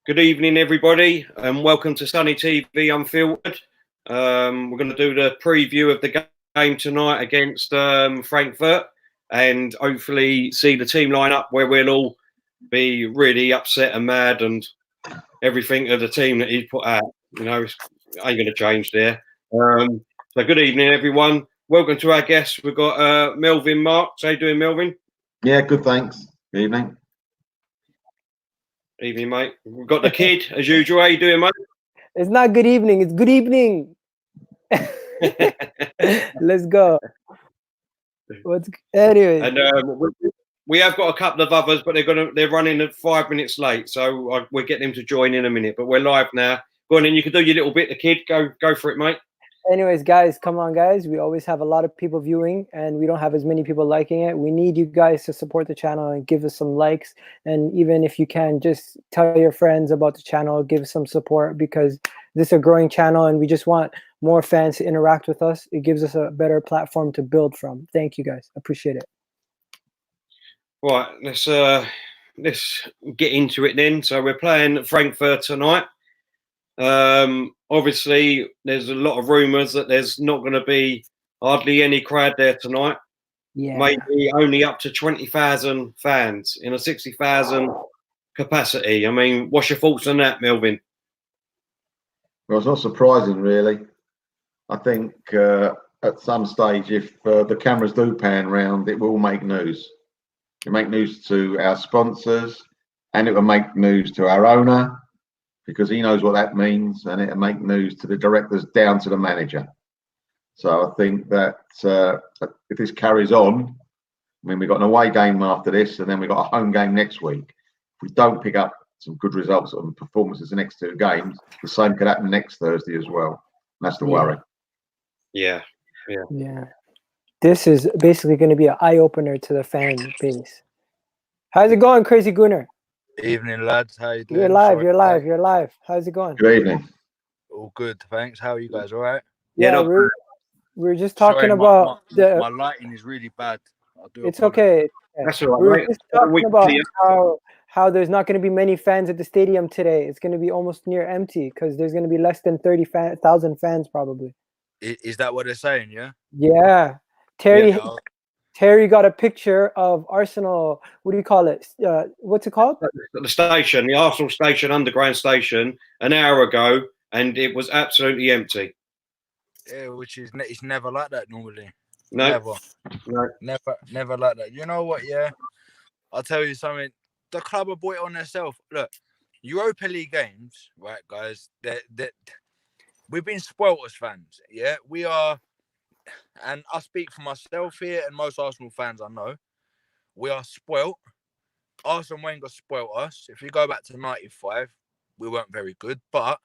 Good evening, everybody, and welcome to Sunny TV Unfiltered. We're going to do the preview of the game tonight against Frankfurt, and hopefully see the team line up where we'll all be really upset and mad, and everything of the team that he's put out. You know, ain't going to change there. So, good evening, everyone. Welcome to our guests. We've got Melvin Marks. How you doing, Melvin? Yeah, good. Thanks. Good evening. Evening, mate. We've got the kid, as usual. How you doing, mate? It's not good evening. It's good evening. Let's go. Anyway? And we have got a couple of others, but they're running at 5 minutes late, so we'll get them to join in a minute. But we're live now. Go on, and you can do your little bit. The kid, go for it, mate. Anyways, guys, come on, guys. We always have a lot of people viewing, and we don't have as many people liking it. We need you guys to support the channel and give us some likes. And even if you can, just tell your friends about the channel, give some support, because this is a growing channel, and we just want more fans to interact with us. It gives us a better platform to build from. Thank you, guys. Appreciate it. Right, let's get into it then. So we're playing Frankfurt tonight. Obviously, there's a lot of rumours that there's not going to be hardly any crowd there tonight. Yeah. Maybe only up to 20,000 fans in a 60,000 capacity. I mean, what's your thoughts on that, Melvin? Well, it's not surprising, really. I think at some stage, if the cameras do pan round, it will make news. It'll make news to our sponsors, and it will make news to our owner, because he knows what that means, and it'll make news to the directors down to the manager. So I think that if this carries on, I mean, we've got an away game after this, and then we've got a home game next week. If we don't pick up some good results and performances the next two games, the same could happen next Thursday as well. And that's the worry. Yeah. This is basically going to be an eye-opener to the fan base. How's it going, Crazy Gunner? Evening, lads. How you doing? You're live. How's it going? Good evening. All good, thanks. How are you guys? All right? Yeah, we're just talking about my lighting is really bad. It's okay. That's all right. We're just talking about how there's not going to be many fans at the stadium today. It's going to be almost near empty because there's going to be less than 30,000 fans probably. Is that what they're saying? Yeah. Yeah. Terry got a picture of Arsenal. What do you call it? What's it called? The station, the Arsenal station, underground station, an hour ago, and it was absolutely empty. Yeah, which is it's never like that normally. No. Never like that. You know what? Yeah, I'll tell you something. The club have bought it on themselves. Look, Europa League games, right, guys? That we've been spoilt as fans. Yeah, we are. And I speak for myself here and most Arsenal fans I know. We are spoilt. Arsene Wenger spoilt us. If you go back to 95, we weren't very good. But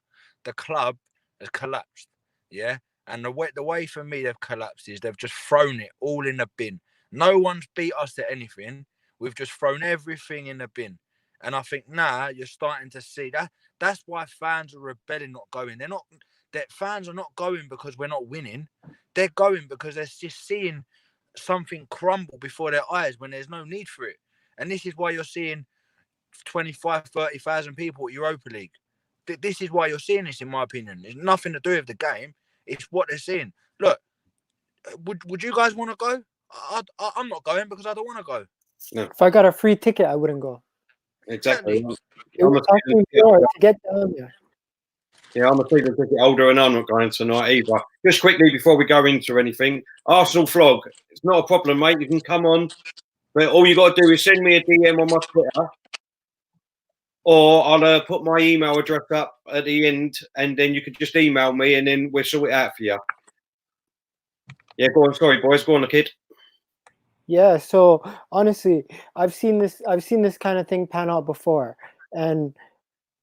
the club has collapsed. Yeah? And the way for me they've collapsed is they've just thrown it all in the bin. No one's beat us at anything. We've just thrown everything in the bin. And I think now you're starting to see that. That's why fans are rebelling, not going. That fans are not going because we're not winning. They're going because they're just seeing something crumble before their eyes when there's no need for it. And this is why you're seeing 25, 30,000 people at Europa League. This is why you're seeing this, in my opinion. It's nothing to do with the game. It's what they're seeing. Look, would you guys want to go? I'm not going because I don't want to go. No. If I got a free ticket, I wouldn't go. Exactly. It was tough to get down there. Yeah, I'm a season ticket holder and I'm not going tonight either. Just quickly before we go into anything, Arsenal vlog. It's not a problem, mate. You can come on, but all you got to do is send me a DM on my Twitter, or I'll put my email address up at the end, and then you can just email me, and then we'll sort it out for you. Yeah, go on. Sorry, boys. Go on, the kid. Yeah. So honestly, I've seen this kind of thing pan out before, and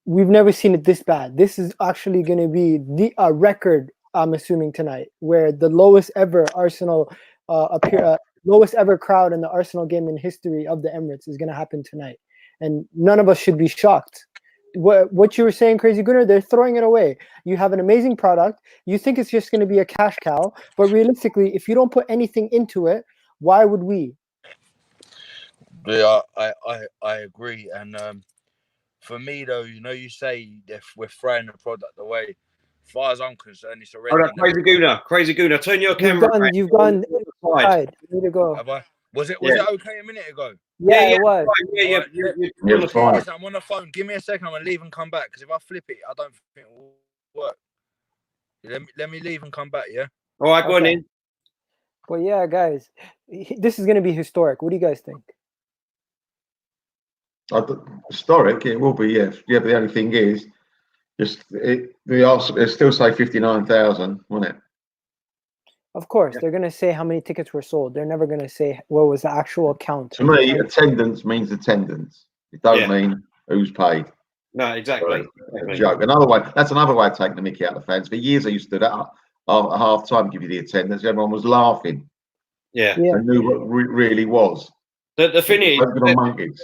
we've never seen it this bad. This is actually going to be a record, I'm assuming, tonight, where the lowest ever Arsenal lowest ever crowd in the Arsenal game in history of the Emirates is going to happen tonight. And none of us should be shocked. What you were saying, Crazy Gunner, they're throwing it away. You have an amazing product. You think it's just going to be a cash cow. But realistically, if you don't put anything into it, why would we? Yeah, I agree. And For me, though, you know, you say if we're throwing the product away. As far as I'm concerned, it's already. Oh, no, Crazy Gooner, turn your You've camera. gone. back. You've gone Side. inside. You need to go. Have I? Was it Yeah. okay a minute ago? Yeah, it was. Yeah, Alright, Yeah, it's fine. Listen, I'm on the phone. Give me a second. I'm gonna leave and come back. Because if I flip it, I don't think it will work. Let me leave and come back. Yeah. All right, go on Okay. in. But yeah, guys, this is going to be historic. What do you guys think? Historic, it will be, yes. Yeah, but the only thing is, they still say 59,000, won't it? Of course, they're going to say how many tickets were sold. They're never going to say what was the actual count. To me, attendance means attendance. It don't mean who's paid. No, exactly. A joke. That's another way of taking the mickey out of the fans. For years, I used to do that at half time, give you the attendance. Everyone was laughing. Yeah. Yeah. They knew what it really was. The thing is, monkeys.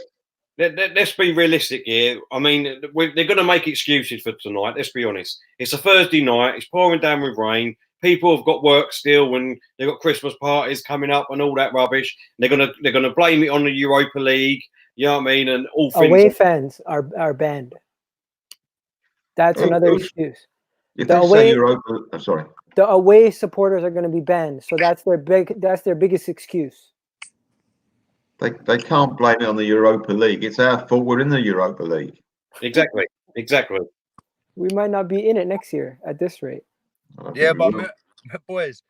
let's be realistic here. I mean, they're going to make excuses for tonight. Let's be honest. It's a Thursday night. It's pouring down with rain. People have got work still, and they've got Christmas parties coming up and all that rubbish. They're gonna blame it on the Europa League. You know what I mean? And all things. Away fans are banned. That's another excuse. If they say Europa, I'm sorry. The away supporters are going to be banned, so that's their biggest excuse. They can't blame it on the Europa League. It's our fault we're in the Europa League. Exactly. We might not be in it next year at this rate. Yeah, but boys,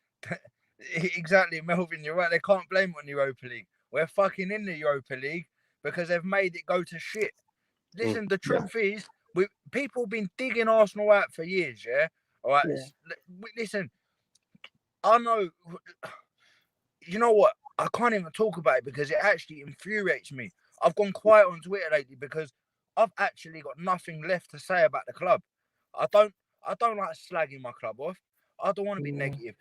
exactly, Melvin, you're right. They can't blame it on the Europa League. We're fucking in the Europa League because they've made it go to shit. Listen, the truth is, people have been digging Arsenal out for years, yeah? All right, listen, I know, you know what? I can't even talk about it because it actually infuriates me. I've gone quiet on Twitter lately because I've actually got nothing left to say about the club. I don't like slagging my club off. I don't want to be negative.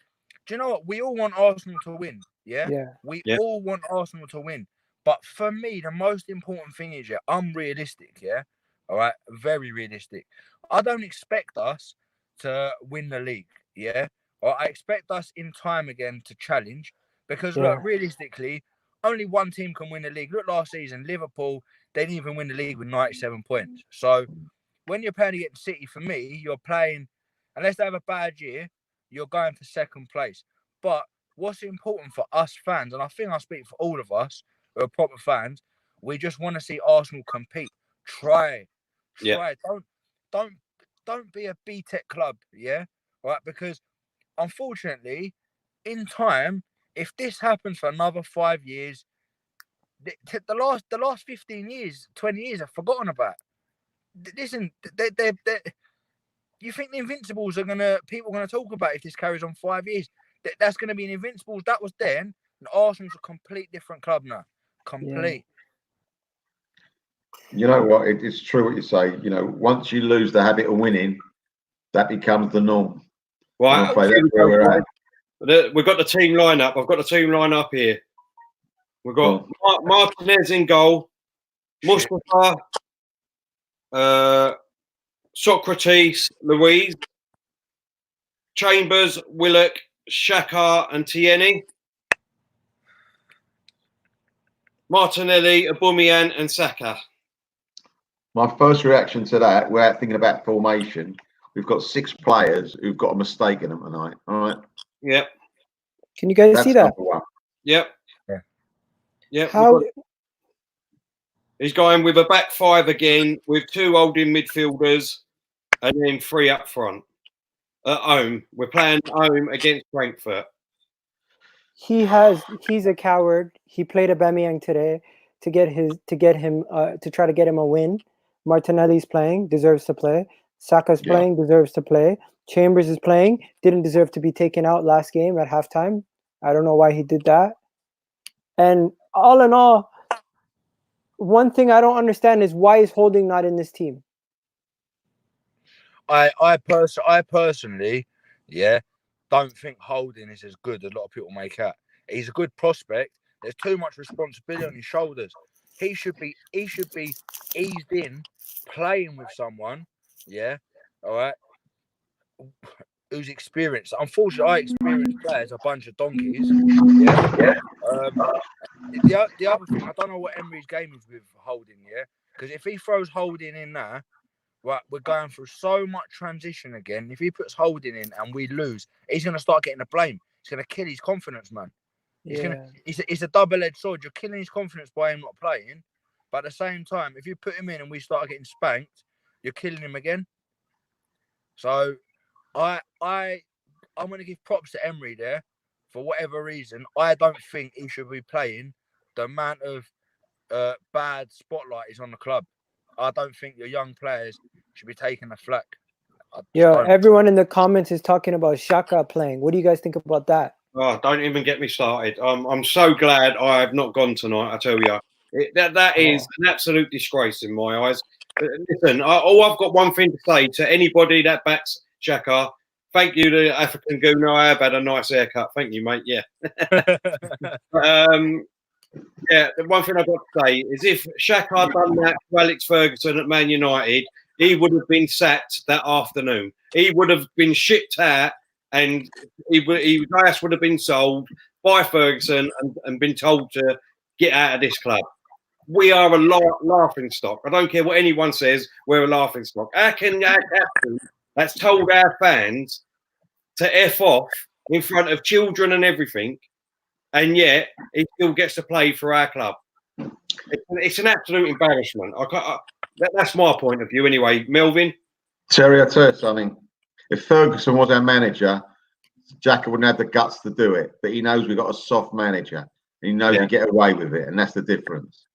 Do you know what? We all want Arsenal to win, yeah? We all want Arsenal to win. But for me, the most important thing is, I'm realistic, yeah? All right? Very realistic. I don't expect us to win the league, yeah? Or I expect us in time again to challenge because, look, realistically, only one team can win the league. Look, last season, Liverpool, they didn't even win the league with 97 points. So when you're playing against City, for me, you're playing, unless they have a bad year, you're going for second place. But what's important for us fans, and I think I speak for all of us who are proper fans, we just want to see Arsenal compete. Try. Don't be a B-Tech club, yeah? Right? Because unfortunately, in time, if this happens for another 5 years, the last 15 years, 20 years are forgotten about. Listen, you think the Invincibles people are gonna talk about if this carries on 5 years? That's gonna be an Invincibles. That was then, and Arsenal's a complete different club now. Complete. You know what? It's true what you say. You know, once you lose the habit of winning, that becomes the norm. Right. That's where we're at. We've got the team lineup. I've got the team lineup here. We've got Martinez in goal, Mustafa, Socrates, Louise, Chambers, Willock, Shaka, and Tierney. Martinelli, Aubameyang, and Saka. My first reaction to that, we're thinking about formation. We've got 6 players who've got a mistake in them tonight. All right. Yep. Can you guys see that? Yep. Yeah. How? He's going with a back 5 again, with 2 holding midfielders, and then 3 up front. At home, we're playing home against Frankfurt. He's a coward. He played Aubameyang today to try to get him a win. Martinelli's playing, deserves to play. Saka's playing, deserves to play. Chambers is playing, didn't deserve to be taken out last game at halftime. I don't know why he did that. And all in all, one thing I don't understand is why is Holding not in this team? I personally, don't think Holding is as good as a lot of people make out. He's a good prospect. There's too much responsibility on his shoulders. He should be eased in, playing with someone, all right, who's experienced. Unfortunately, experienced players are a bunch of donkeys. The other thing, I don't know what Emery's game is with Holding, Because if he throws Holding in there, right, we're going through so much transition again. If he puts Holding in and we lose, he's going to start getting the blame. It's going to kill his confidence, man. It's a double-edged sword. You're killing his confidence by him not playing, but at the same time, if you put him in and we start getting spanked, you're killing him again. So I'm going to give props to Emery there. For whatever reason, I don't think he should be playing the amount of bad spotlight is on the club. I don't think your young players should be taking the flack. Everyone in the comments is talking about Xhaka playing. What do you guys think about that? Oh, don't even get me started. I'm so glad I have not gone tonight. I tell you, that is an absolute disgrace in my eyes. Listen, I've got one thing to say to anybody that backs Xhaka. Thank you to African Gooner. I have had a nice haircut. Thank you, mate. Yeah. Yeah, the one thing I've got to say is if Xhaka had done that to Alex Ferguson at Man United, he would have been sacked that afternoon. He would have been shipped out and his ass would have been sold by Ferguson and been told to get out of this club. We are a laughing stock. I don't care what anyone says, we're a laughing stock. How can our captain that's told our fans to F off in front of children and everything, and yet he still gets to play for our club? It's an absolute embarrassment. That's my point of view anyway. Melvin? Terry, I tell you something. If Ferguson was our manager, Xhaka wouldn't have the guts to do it. But he knows we've got a soft manager. He knows he get away with it, and that's the difference.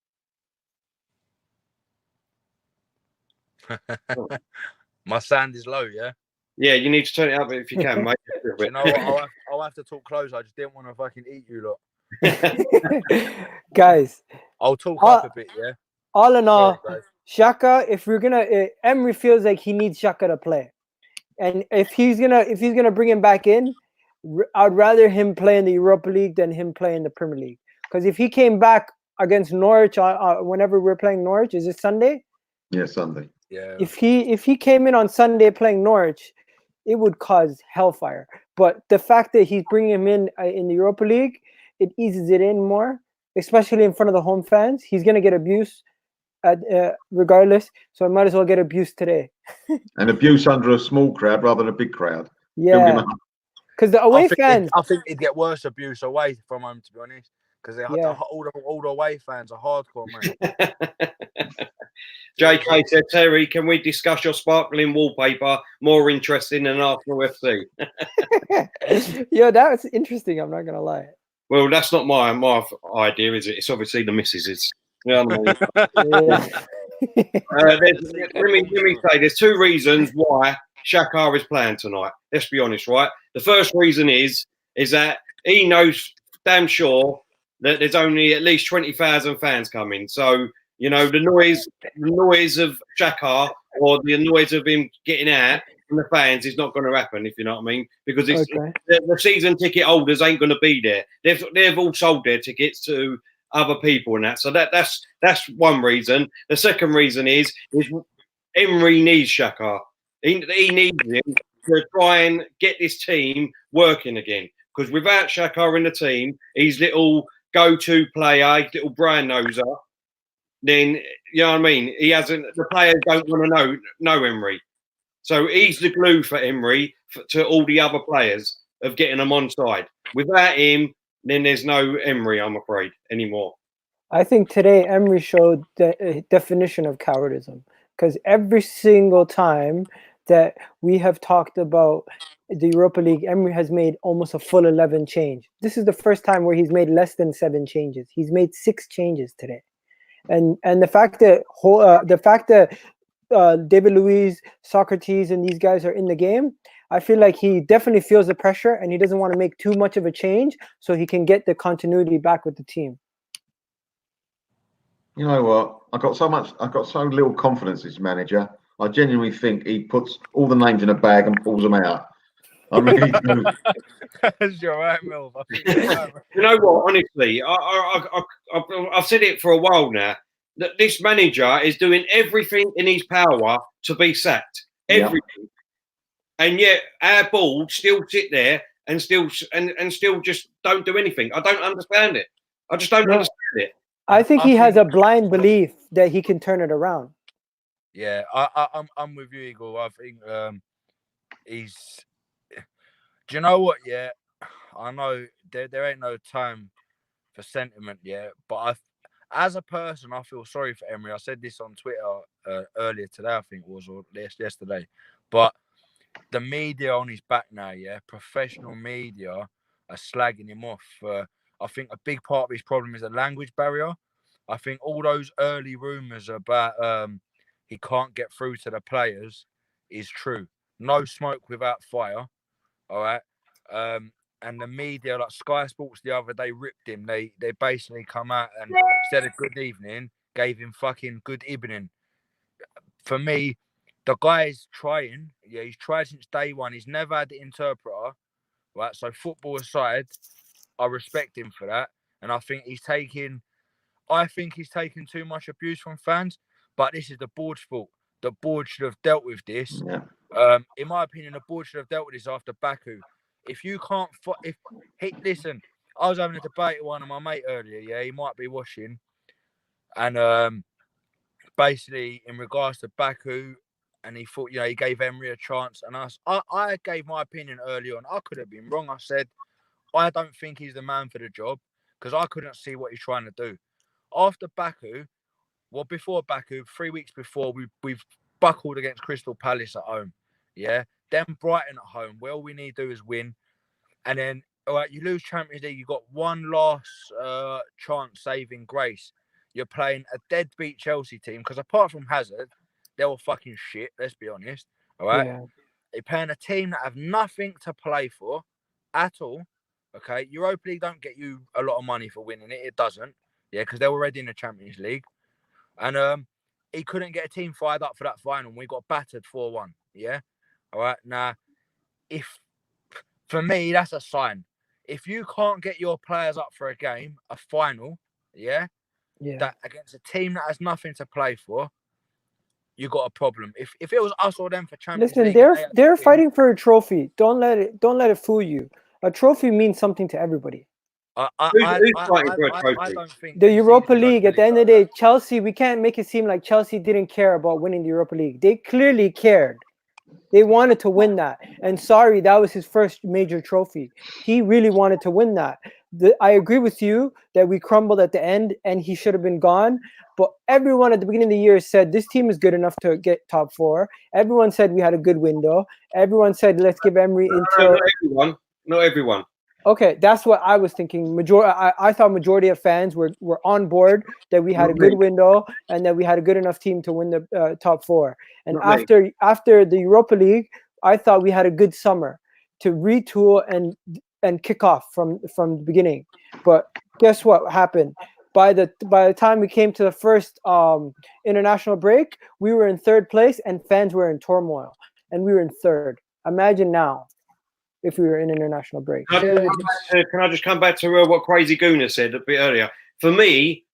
My sound is low, yeah? Yeah, you need to turn it up if you can, mate. You know what? I'll have to talk close. I just didn't want to fucking eat you lot. Guys, I'll talk up a bit, yeah? All in all, Xhaka, if we're gonna Emery feels like he needs Xhaka to play. And if he's gonna bring him back in, I'd rather him play in the Europa League than him play in the Premier League. Because if he came back against Norwich, whenever we're playing Norwich, is it Sunday? Yeah, Sunday. Yeah. If he came in on Sunday playing Norwich, it would cause hellfire. But the fact that he's bringing him in the Europa League, it eases it in more, especially in front of the home fans. He's gonna get abuse regardless, so I might as well get abuse today. And abuse under a small crowd rather than a big crowd. Yeah, because the away fans. I think it'd get worse abuse away from home, to be honest. Because all the away fans are hardcore, man. JK said, Terry, can we discuss your sparkling wallpaper? More interesting than Arsenal FC. Yeah, that was interesting. I'm not gonna lie. Well, that's not my idea, is it? It's obviously the missus's. You know what I mean? Let me say, there's two reasons why Xhaka is playing tonight. Let's be honest, right? The first reason is that he knows damn sure that there's only at least 20,000 fans coming. So, you know, the noise of Xhaka or the noise of him getting out from the fans is not going to happen, if you know what I mean. Because the season ticket holders ain't going to be there. They've all sold their tickets to other people and that. So that's one reason. The second reason is Emery needs Xhaka. He needs him to try and get this team working again. Because without Xhaka in the team, his little go-to player, his little brand noser, then you know what I mean. The players don't want to know Emery. So he's the glue for Emery to all the other players of getting them on side. Without him, then there's no Emery, I'm afraid, anymore. I think today Emery showed the definition of cowardism, because every single time that we have talked about the Europa League, Emery has made almost a full 11 change. This is the first time where he's made less than 7 changes. He's made 6 changes today, and the fact that David Luiz, Socrates, and these guys are in the game, I feel like he definitely feels the pressure and he doesn't want to make too much of a change so he can get the continuity back with the team. You know what? I've got so little confidence in his manager. I genuinely think he puts all the names in a bag and pulls them out. I really do. You're right, Milv. You know what? Honestly, I've said it for a while now. That this manager is doing everything in his power to be sacked. Everything. Yep. And yet our board still sit there and still just don't do anything. I don't understand it. I just don't understand it. I think he has a blind belief that he can turn it around. Yeah, I'm with you, Eagle. I think he's. Do you know what? Yeah, I know there ain't no time for sentiment yet, but as a person, I feel sorry for Emery. I said this on Twitter earlier today, I think it was, or yesterday. But the media on his back now, yeah, professional media are slagging him off. I think a big part of his problem is a language barrier. I think all those early rumours about he can't get through to the players is true. No smoke without fire. All right. And the media, like Sky Sports the other day, ripped him. They basically come out and instead of good evening, gave him fucking good evening. For me, the guy's trying. Yeah, he's tried since day one. He's never had the interpreter. Right. So football aside, I respect him for that. And I think he's taking too much abuse from fans. But this is the board's fault. The board should have dealt with this. Yeah. In my opinion, the board should have dealt with this after Baku. If you can't, listen, I was having a debate with one of my mate earlier. Yeah, he might be watching, and basically in regards to Baku, and he thought, he gave Emery a chance, and I gave my opinion early on. I could have been wrong. I said I don't think he's the man for the job because I couldn't see what he's trying to do. After Baku, before Baku, 3 weeks before, we've buckled against Crystal Palace at home. Yeah. Then Brighton at home. Well, all we need to do is win. And then, all right, you lose Champions League. You've got one last chance saving grace. You're playing a deadbeat Chelsea team because apart from Hazard, they were fucking shit. Let's be honest. All right. Yeah. They're playing a team that have nothing to play for at all. Okay. Europa League don't get you a lot of money for winning it. It doesn't. Yeah. Because they're already in the Champions League. And he couldn't get a team fired up for that final. We got battered 4-1. Yeah. All right. Now, for me, that's a sign. If you can't get your players up for a game, a final, yeah, that against a team that has nothing to play for, you got a problem. If it was us or them for Champions Listen, League, they're fighting for a trophy. Don't let it fool you. A trophy means something to everybody. I don't think the Europa League. At the end of the day, Chelsea. We can't make it seem like Chelsea didn't care about winning the Europa League. They clearly cared. They wanted to win that. And sorry, that was his first major trophy. He really wanted to win that. I agree with you that we crumbled at the end and he should have been gone. But everyone at the beginning of the year said this team is good enough to get top 4. Everyone said we had a good window. Everyone said let's give Emery until... Not everyone. Okay, that's what I was thinking. I thought majority of fans were on board that we had a good window and that we had a good enough team to win the top 4. And after the Europa League, I thought we had a good summer to retool and kick off from the beginning. But guess what happened? By the time we came to the first international break, we were in 3rd place and fans were in turmoil, and we were in 3rd. Imagine now if we were in international break. Can I just come back to what Crazy Gooner said a bit earlier? For me,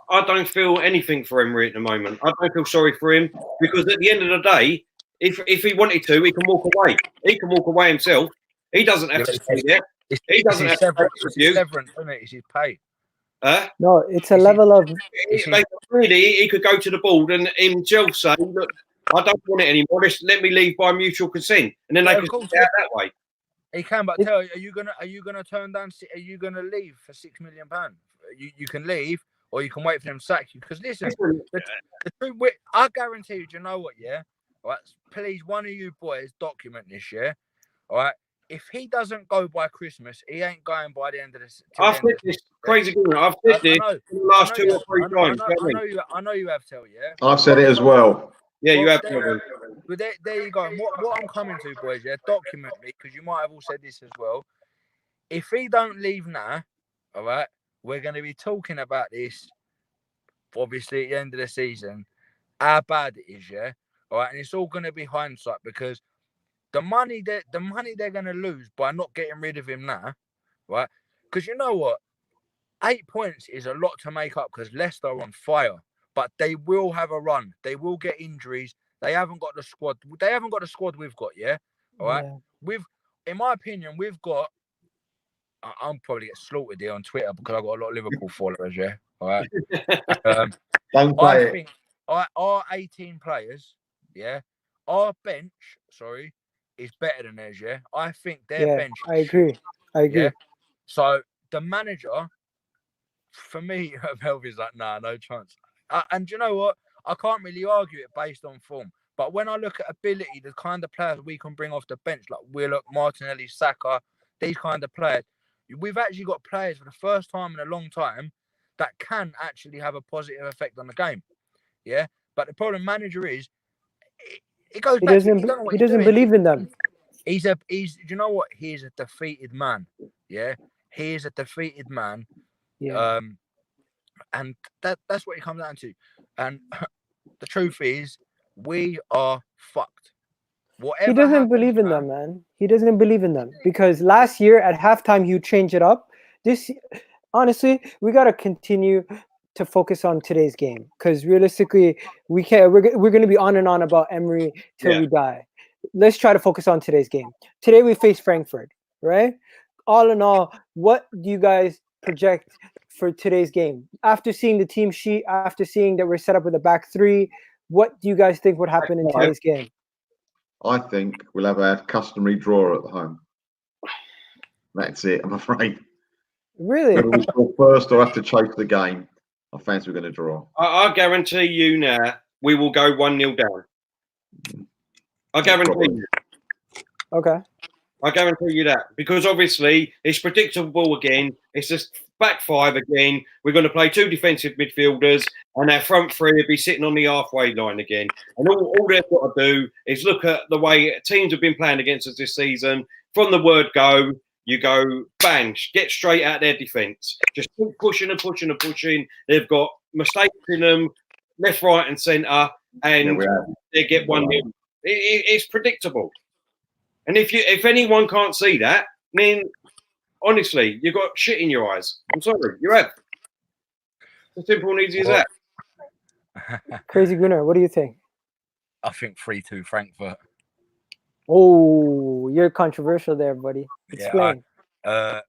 I don't feel anything for Emery at the moment. I don't feel sorry for him because at the end of the day, if he wanted to, he can walk away. He can walk away himself. He doesn't have to stay there. He doesn't have to pay severance, isn't it? It's his pay. No, it's a level of... He could go to the board and himself say, look, I don't want it anymore. Let me leave by mutual consent. And then they can get out that way. He can, but tell you, are you gonna turn down? Are you gonna leave for £6 million? You can leave, or you can wait for them to sack you. Because listen, I guarantee you. Do you know what? Yeah, all right. Please, one of you boys, document this. Yeah, all right. If he doesn't go by Christmas, he ain't going by the end of this. I've said this, Crazy Gooner. I've said this in the last 2 or 3 times. I know you have, Tell. Yeah, I've said it as well. Yeah, you have. But there you go. And what I'm coming to, boys, yeah, document me, because you might have all said this as well. If he don't leave now, all right, we're going to be talking about this, obviously, at the end of the season, how bad it is, yeah? All right, and it's all going to be hindsight, because the money they're going to lose by not getting rid of him now, right? Because you know what? 8 points is a lot to make up, because Leicester are on fire. But they will have a run. They will get injuries. They haven't got the squad. They haven't got the squad we've got, yeah? All right? Yeah. In my opinion, we've got... I'm probably get slaughtered here on Twitter because I've got a lot of Liverpool followers, yeah? All right. Um, Don't I say it. think our 18 players, yeah, our bench, sorry, is better than theirs. Yeah, I think their Yeah, bench. I agree. I agree. Yeah. So the manager, for me, Melvin's like, nah, no chance. And you know what? I can't really argue it based on form. But when I look at ability, the kind of players we can bring off the bench, like Willock, Martinelli, Saka, these kind of players, we've actually got players for the first time in a long time that can actually have a positive effect on the game. Yeah. But the problem manager is, it goes He back to, he doesn't. don't know what He he's doesn't doing. believe in them. He's you know what? He is a defeated man. Yeah. He is a defeated man. Yeah. And that's what it comes down to. And the truth is, we are fucked. He Whatever doesn't happens, believe in man. them, man. He doesn't believe in them because last year at halftime you change it up. This, honestly, we gotta continue to focus on today's game because realistically, we can't. We're gonna be on and on about Emery till Yeah. we die. Let's try to focus on today's game. Today we face Frankfurt, right? All in all, what do you guys project for today's game? After seeing the team sheet, after seeing that we're set up with a back three, what do you guys think would happen in today's game? I think we'll have our customary draw at the home. That's it, I'm afraid. Really? Whether we score first or have to chase the game, I fancy we're going to draw. I guarantee you now, we will go 1-0 down. I guarantee you. Okay. I guarantee you that. Because obviously, it's predictable again. It's just back five again. We're going to play two defensive midfielders, and our front three will be sitting on the halfway line again. And all they've got to do is look at the way teams have been playing against us this season. From the word go, you go, bang, get straight out their defence. Just keep pushing and pushing and pushing. They've got mistakes in them, left, right, and centre, and they get 1-0. It's predictable. And if anyone can't see that, then honestly, you've got shit in your eyes. I'm sorry, you have. It's as simple and easy as that. Crazy Gunnar, what do you think? I think 3-2 Frankfurt. Oh, you're controversial there, buddy. Explain. Yeah,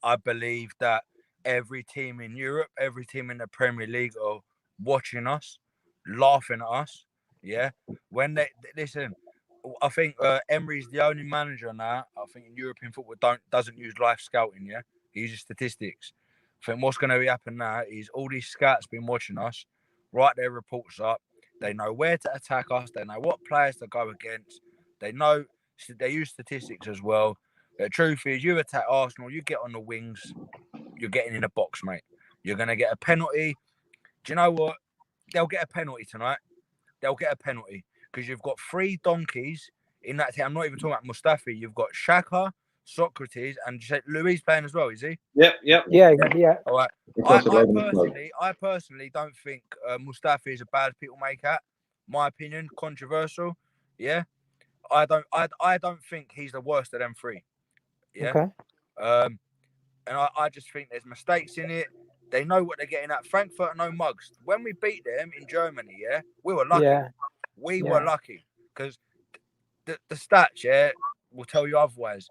I believe that every team in Europe, every team in the Premier League are watching us, laughing at us. Yeah, when they listen, I think Emery's the only manager now. I think in European football doesn't use live scouting. Yeah, he uses statistics. I think what's going to happen now is all these scouts been watching us, write their reports up. They know where to attack us. They know what players to go against. They use statistics as well. The truth is, you attack Arsenal, you get on the wings, you're getting in a box, mate. You're going to get a penalty. Do you know what? They'll get a penalty tonight. They'll get a penalty because you've got three donkeys in that team. I'm not even talking about Mustafi. You've got Xhaka, Socrates, and Louis playing as well, is he? Yep. Yeah. All right. I personally don't think Mustafi is a bad people maker. My opinion, controversial. Yeah. I don't think he's the worst of them three. Yeah. Okay. And I just think there's mistakes in it. They know what they're getting at. Frankfurt are no mugs. When we beat them in Germany, yeah, we were lucky. Yeah. We were lucky because the stats, will tell you otherwise.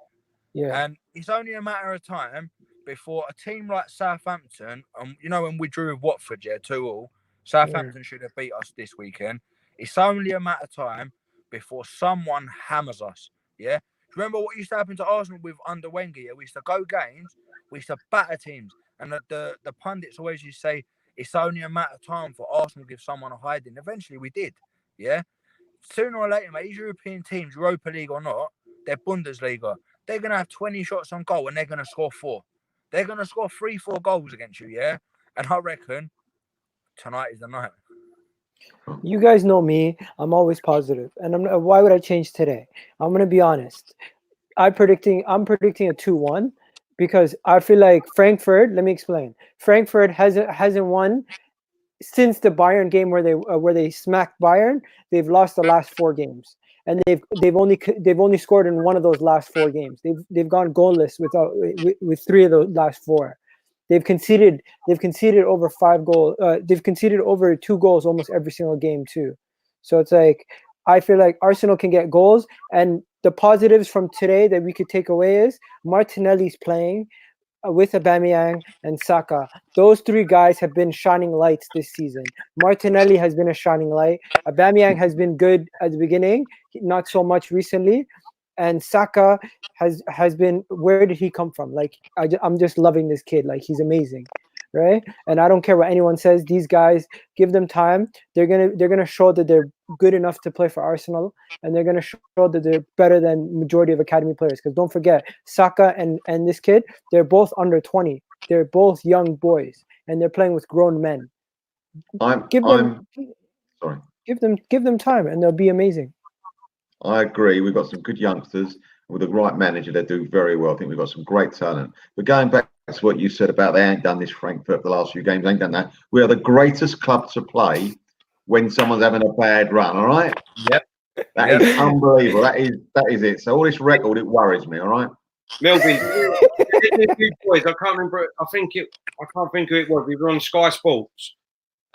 Yeah. And it's only a matter of time before a team like Southampton, when we drew with Watford, 2-2, Southampton should have beat us this weekend. It's only a matter of time before someone hammers us. Yeah. Remember what used to happen to Arsenal with under Wenger? Yeah? We used to go games, we used to batter teams. And the pundits always used to say, it's only a matter of time for Arsenal to give someone a hiding. Eventually we did. Yeah. Sooner or later, mate, these European teams, Europa League or not, they're Bundesliga. They're going to have 20 shots on goal and they're going to score 4. They're going to score 3-4 goals against you, yeah? And I reckon tonight is the night. You guys know me. I'm always positive. And why would I change today? I'm going to be honest. I'm predicting a 2-1 because I feel like Frankfurt, let me explain. Frankfurt hasn't won since the Bayern game where they smacked Bayern. They've lost the last 4 games. And they've only scored in one of those last 4 games. They've gone goalless with 3 of those last 4. They've conceded over 5 goals. They've conceded over 2 goals almost every single game too. So it's like I feel like Arsenal can get goals. And the positives from today that we could take away is Martinelli's playing. with Aubameyang and Saka. Those three guys have been shining lights this season. Martinelli has been a shining light. Aubameyang has been good at the beginning, not so much recently. And Saka has been. Where did he come from? Like I'm just loving this kid. Like he's amazing, right? And I don't care what anyone says. These guys, give them time. They're gonna show that they're good enough to play for Arsenal, and they're gonna show that they're better than majority of academy players. Because don't forget, Saka and this kid, they're both under 20. They're both young boys, and they're playing with grown men. Give them time, and they'll be amazing. I agree. We've got some good youngsters. With the right manager, they do very well. I think we've got some great talent. But going back to what you said about they ain't done this, Frankfurt, the last few games, they ain't done that. We are the greatest club to play when someone's having a bad run, all right? Yep. That is unbelievable. That is it. So all this record, it worries me, all right? Melvin, boys, I can't remember. I can't think who it was. We were on Sky Sports,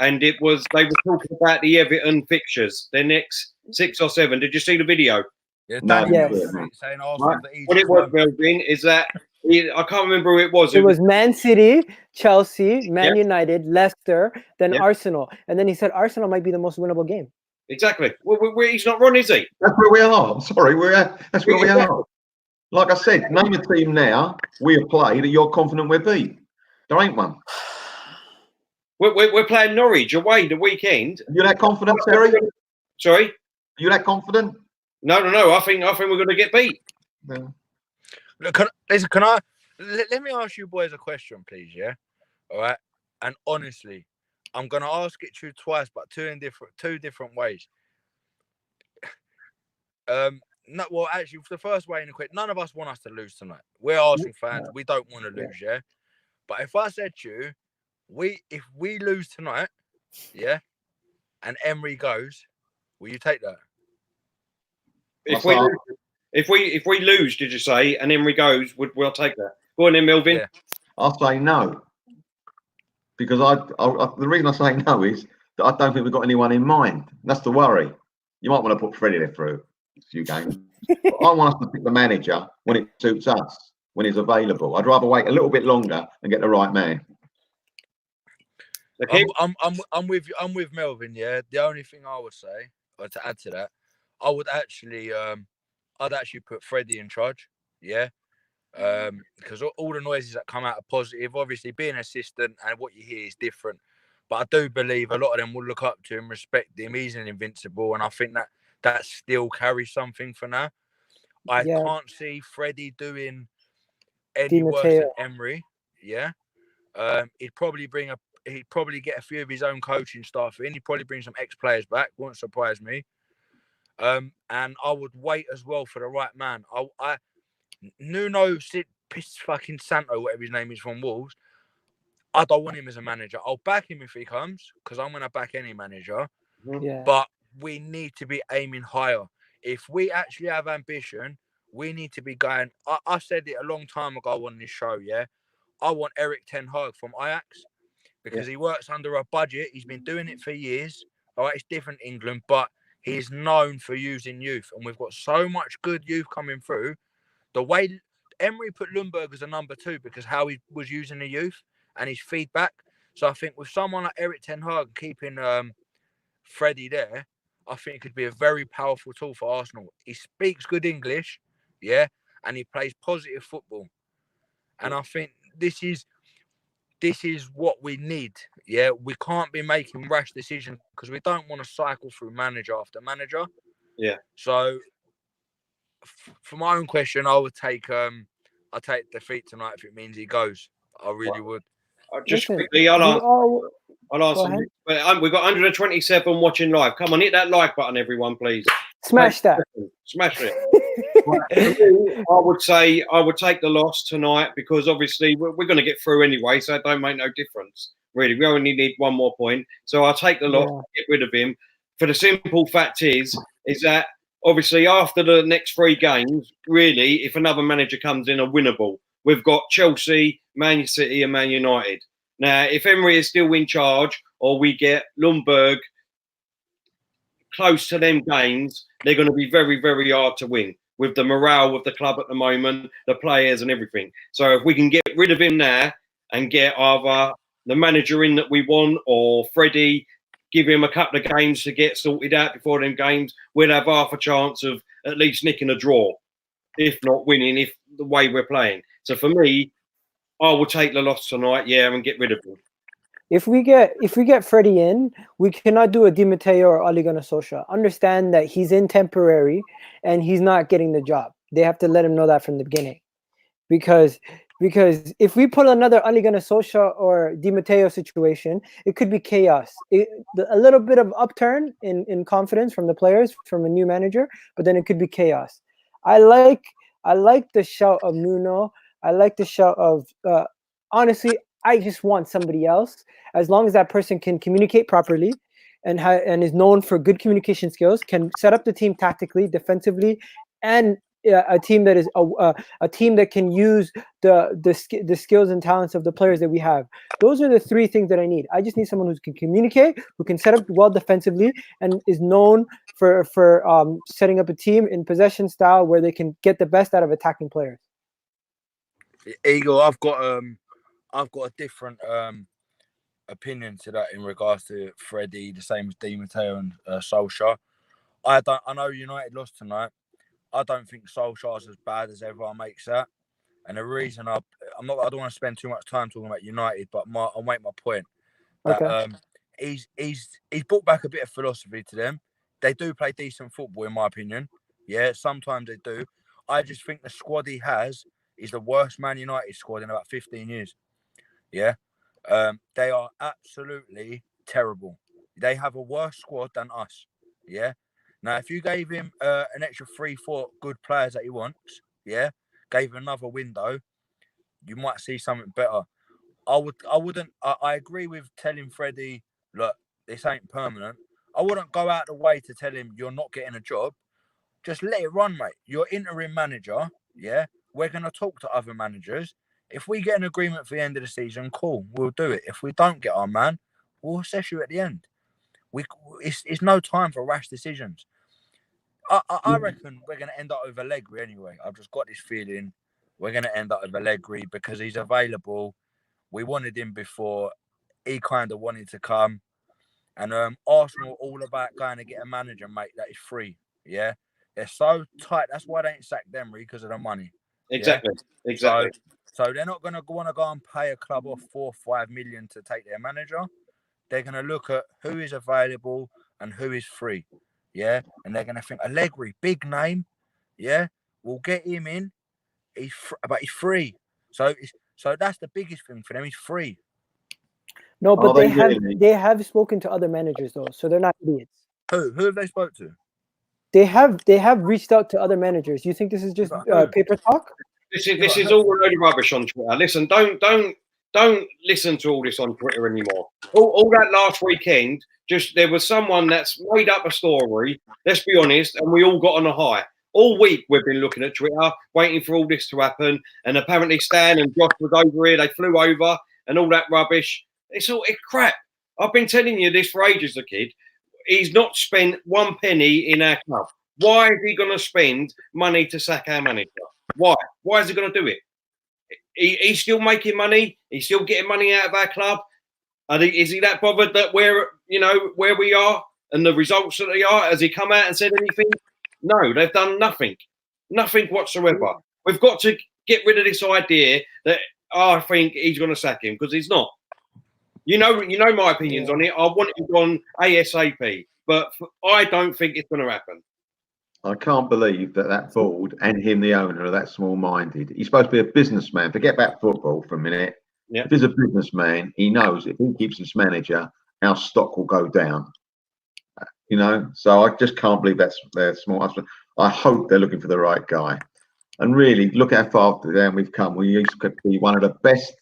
and they were talking about the Everton fixtures, their next 6 or 7. Did you see the video? Yeah, No, Daniel yes. saying Right. What it was, Melvin, is that I can't remember who it was. It was Man City, Chelsea, Man Yep. United, Leicester, then Yep. Arsenal, and then he said Arsenal might be the most winnable game. Exactly. Well, he's not wrong, is he? That's where we are. I'm sorry, that's where we are. Like I said, name a team now we have played that you're confident we'll beat. There ain't one. We're playing Norwich away the weekend. You that confident, Terry? Sorry? You that confident? No. I think we're going to get beat. No. Look, let me ask you boys a question, please, yeah? All right? And honestly, I'm going to ask it to you twice, but two different ways. No, well, actually, for the first way in a quick, none of us want us to lose tonight. We're Arsenal fans. We don't want to lose, yeah? But if I said to you, if we lose tonight, yeah, and Emery goes, will you take that? If we lose, did you say, and Emery goes, we'll take that. Go on then, Melvin. Yeah. I'll say no. Because the reason I say no is that I don't think we've got anyone in mind. That's the worry. You might want to put Freddie there through a few games. But I want us to pick the manager when it suits us, when he's available. I'd rather wait a little bit longer and get the right man. Okay. I'm with Melvin. Yeah. The only thing I would say, or to add to that, I would actually I'd actually put Freddie in charge. Yeah. Because all the noises that come out are positive. Obviously, being an assistant and what you hear is different. But I do believe a lot of them will look up to him, respect him. He's an invincible, and I think that still carries something for now. I can't see Freddie doing any worse than Emery. Yeah. He'd probably get a few of his own coaching staff in. He'd probably bring some ex-players back. Wouldn't surprise me. And I would wait as well for the right man. Nuno fucking Santo, whatever his name is, from Wolves. I don't want him as a manager. I'll back him if he comes, because I'm going to back any manager. Yeah. But we need to be aiming higher. If we actually have ambition, we need to be going. I said it a long time ago on this show, yeah? I want Erik ten Hag from Ajax because he works under a budget. He's been doing it for years. All right, it's different in England, but he's known for using youth. And we've got so much good youth coming through. The way Emery put Lundberg as a number 2 because how he was using the youth and his feedback. So I think with someone like Erik ten Hag keeping Freddie there, I think it could be a very powerful tool for Arsenal. He speaks good English, yeah, and he plays positive football. And I think this is what we need, yeah. We can't be making rash decisions because we don't want to cycle through manager after manager. Yeah. So for my own question, I would take defeat tonight if it means he goes. I really would. Just Listen, quickly, I'll answer. But we've got 127 watching live. Come on, hit that like button, everyone, please. Smash that. Smash it. I would say I would take the loss tonight because obviously we're going to get through anyway, so it don't make no difference. Really, we only need one more point. So I'll take the loss, get rid of him. For the simple fact is that obviously after the next 3 games, really, if another manager comes in, are winnable. We've got Chelsea, Man City, and Man United. Now, if Emery is still in charge, or we get Lundberg close to them games, they're going to be very, very hard to win with the morale of the club at the moment, the players and everything. So if we can get get rid of him now and get either the manager in that we want or Freddie, give him a couple of games to get sorted out before them games, we'll have half a chance of at least nicking a draw, if not winning, if the way we're playing. So for me, I will take the loss tonight, and get rid of him. If we get Freddie in, we cannot do a Di Matteo or Ole Gunnar Solskjaer. Understand that he's in temporary and he's not getting the job. They have to let him know that from the beginning, because if we put another Ole Gunnar Solskjaer or Di Matteo situation, it could be chaos. A little bit of upturn in confidence from the players from a new manager, but then it could be chaos. I like the shout of Nuno. I like the shout of honestly. I just want somebody else, as long as that person can communicate properly and is known for good communication skills, can set up the team tactically, defensively, and a team that is a team that can use the skills and talents of the players that we have. Those are the three things that I need. I just need someone who can communicate, who can set up well defensively, and is known for setting up a team in possession style where they can get the best out of attacking players. Eagle, I've got a different opinion to that in regards to Freddie, the same as Di Matteo and Solskjaer. I know United lost tonight. I don't think Solskjaer's as bad as everyone makes that. And the reason I don't want to spend too much time talking about United, but I'll make my point that he's brought back a bit of philosophy to them. They do play decent football, in my opinion. Yeah, sometimes they do. I just think the squad he has is the worst Man United squad in about 15 years. Yeah, they are absolutely terrible. They have a worse squad than us. Yeah. Now, if you gave him an extra 3-4 good players that he wants, gave him another window, you might see something better. I agree with telling Freddie, look, this ain't permanent. I wouldn't go out the way to tell him you're not getting a job. Just let it run, mate. You're interim manager. Yeah. We're going to talk to other managers. If we get an agreement for the end of the season, cool, we'll do it. If we don't get our man, we'll assess you at the end. It's no time for rash decisions. I reckon we're going to end up with Allegri anyway. I've just got this feeling we're going to end up with Allegri because he's available. We wanted him before. He kind of wanted to come. And Arsenal all about going to get a manager, mate, that is free. Yeah? They're so tight. That's why they ain't sacked Emery, because of the money. Exactly. Yeah? Exactly. So they're not going to want to go and pay a club off 4 or 5 million to take their manager. They're going to look at who is available and who is free. Yeah. And they're going to think, Allegri, big name. Yeah. We'll get him in. But he's free. So that's the biggest thing for them. He's free. No, but they have spoken to other managers though, so they're not idiots. Who have they spoke to? They have reached out to other managers. You think this is just paper talk? This is all a load of rubbish on Twitter. Listen, don't listen to all this on Twitter anymore. All that last weekend, just there was someone that's made up a story. Let's be honest, and we all got on a high. All week we've been looking at Twitter, waiting for all this to happen, and apparently Stan and Josh was over here. They flew over and all that rubbish. It's crap. I've been telling you this for ages, the kid. He's not spent 1 penny in our club. Why is he going to spend money to sack our manager? Why? Why is he going to do it? He's still making money. He's still getting money out of our club. Is he that bothered that we're, where we are and the results that they are? Has he come out and said anything? No, they've done nothing. Nothing whatsoever. We've got to get rid of this idea that I think he's going to sack him, because he's not. You know my opinions on it. I want him gone ASAP, but I don't think it's going to happen. I can't believe that board and him, the owner, are that small-minded. He's supposed to be a businessman. Forget about football for a minute. Yeah. If he's a businessman, he knows if he keeps this manager, our stock will go down. So I just can't believe they're small. I hope they're looking for the right guy. And really, look how far down we've come. We used to be one of the best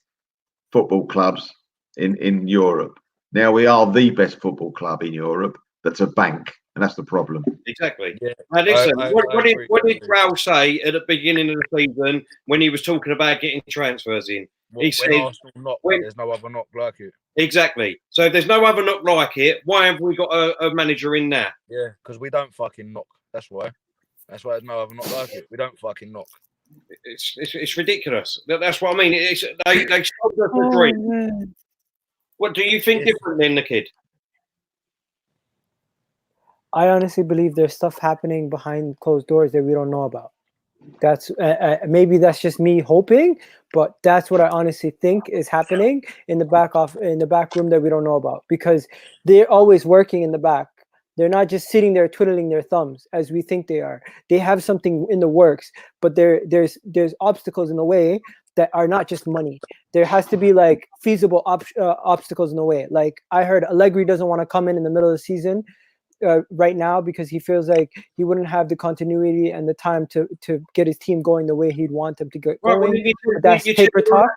football clubs in Europe. Now we are the best football club in Europe. That's a bank, and that's the problem. Exactly. Yeah. Now listen, what did Raul say at the beginning of the season when he was talking about getting transfers in? He said, there's no other knock like it. Exactly. So if there's no other knock like it, why have we got a manager in now? Yeah, because we don't fucking knock. That's why. That's why there's no other knock like it. We don't fucking knock. It's ridiculous. That's what I mean. They sold us a Oh, dream. man. What do you think differently in the kid? I honestly believe there's stuff happening behind closed doors that we don't know about. That's maybe that's just me hoping, but that's what I honestly think is happening in the back room that we don't know about, because they're always working in the back. They're not just sitting there twiddling their thumbs as we think they are. They have something in the works, but there's obstacles in the way that are not just money. There has to be like feasible obstacles in the way. Like I heard Allegri doesn't want to come in the middle of the season right now because he feels like he wouldn't have the continuity and the time to get his team going the way he'd want them to get going. That's paper talk.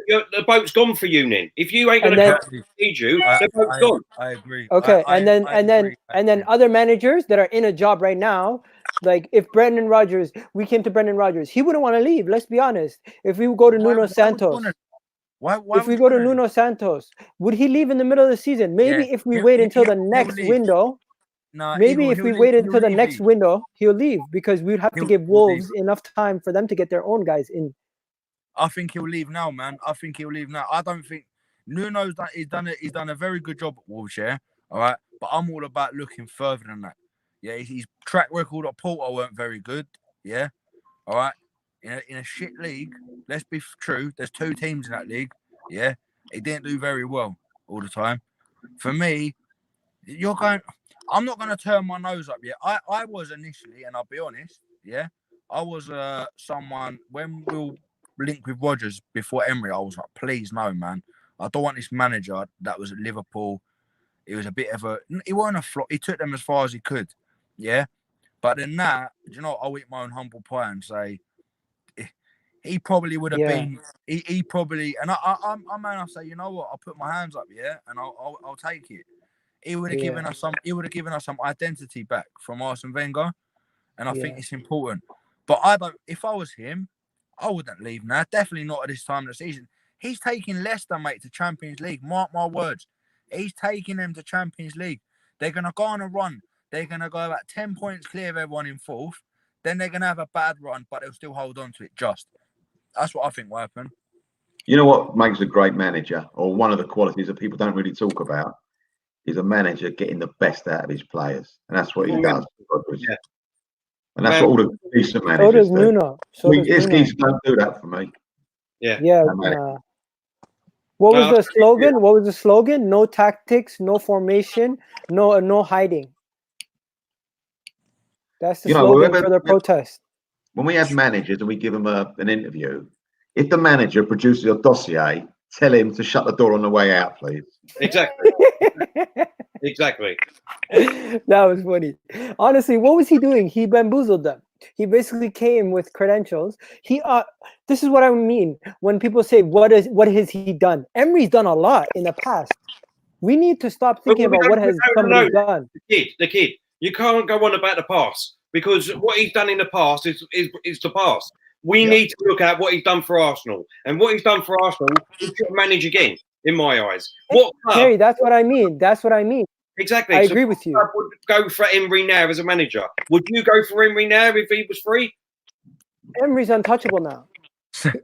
The boat's gone for you, Nin. If you ain't going to feed you, the boat's gone. I agree. Okay, and then other managers that are in a job right now, like if Brendan Rodgers, we came to Brendan Rodgers, he wouldn't want to leave. Let's be honest. If we go to Nuno Santos. If we go to Nuno Santos, would he leave in the middle of the season? Maybe if we wait until the next window. Maybe if we waited until the next window, he'll leave, because we'd have to give Wolves enough time for them to get their own guys in. I think he'll leave now, man. I think he'll leave now. I don't think Nuno's he's done a very good job at Wolves, yeah. All right, but I'm all about looking further than that. Yeah, his track record at Porto weren't very good. Yeah, all right. In a shit league, let's be true. There's 2 teams in that league. Yeah, he didn't do very well all the time. For me, I'm not going to turn my nose up yet. I was initially, and I'll be honest, yeah, I was someone, when we'll link with Rodgers before Emery, I was like, please no, man. I don't want this manager that was at Liverpool. It was a bit of he wasn't a flop. He took them as far as he could, yeah. But then I'll eat my own humble pie and say, he probably would have been. He probably, and I'm man. I say, you know what? I'll put my hands up, yeah, and I'll take it. He would have given us some. He would have given us some identity back from Arsene Wenger, and I think it's important. But I don't. If I was him, I wouldn't leave now. Definitely not at this time of the season. He's taking Leicester, mate, to Champions League. Mark my words. He's taking them to Champions League. They're gonna go on a run. They're gonna go about 10 points clear of everyone in 4th. Then they're gonna have a bad run, but they'll still hold on to it. That's what I think will happen. You know what makes a great manager, or one of the qualities that people don't really talk about, is a manager getting the best out of his players, and that's what he does. Yeah. And that's what all the decent managers do. So does Nuno. Iskies don't do that for me. Yeah. Yeah. What was the slogan? Yeah. What was the slogan? No tactics, no formation, no hiding. That's the slogan for the protest. When we have managers and we give them an interview, if the manager produces a dossier, tell him to shut the door on the way out, please. Exactly. Exactly. That was funny. Honestly, what was he doing? He bamboozled them. He basically came with credentials. This is what I mean when people say, what has he done? Emery's done a lot in the past. We need to stop thinking about what has somebody done. The kid. You can't go on about the past, because what he's done in the past is the past. We need to look at what he's done for Arsenal, and what he's done for Arsenal, he should manage again. In my eyes, Terry, that's what I mean. Exactly. I agree with you. Would go for Emery now as a manager. Would you go for Emery now if he was free? Emery's untouchable now.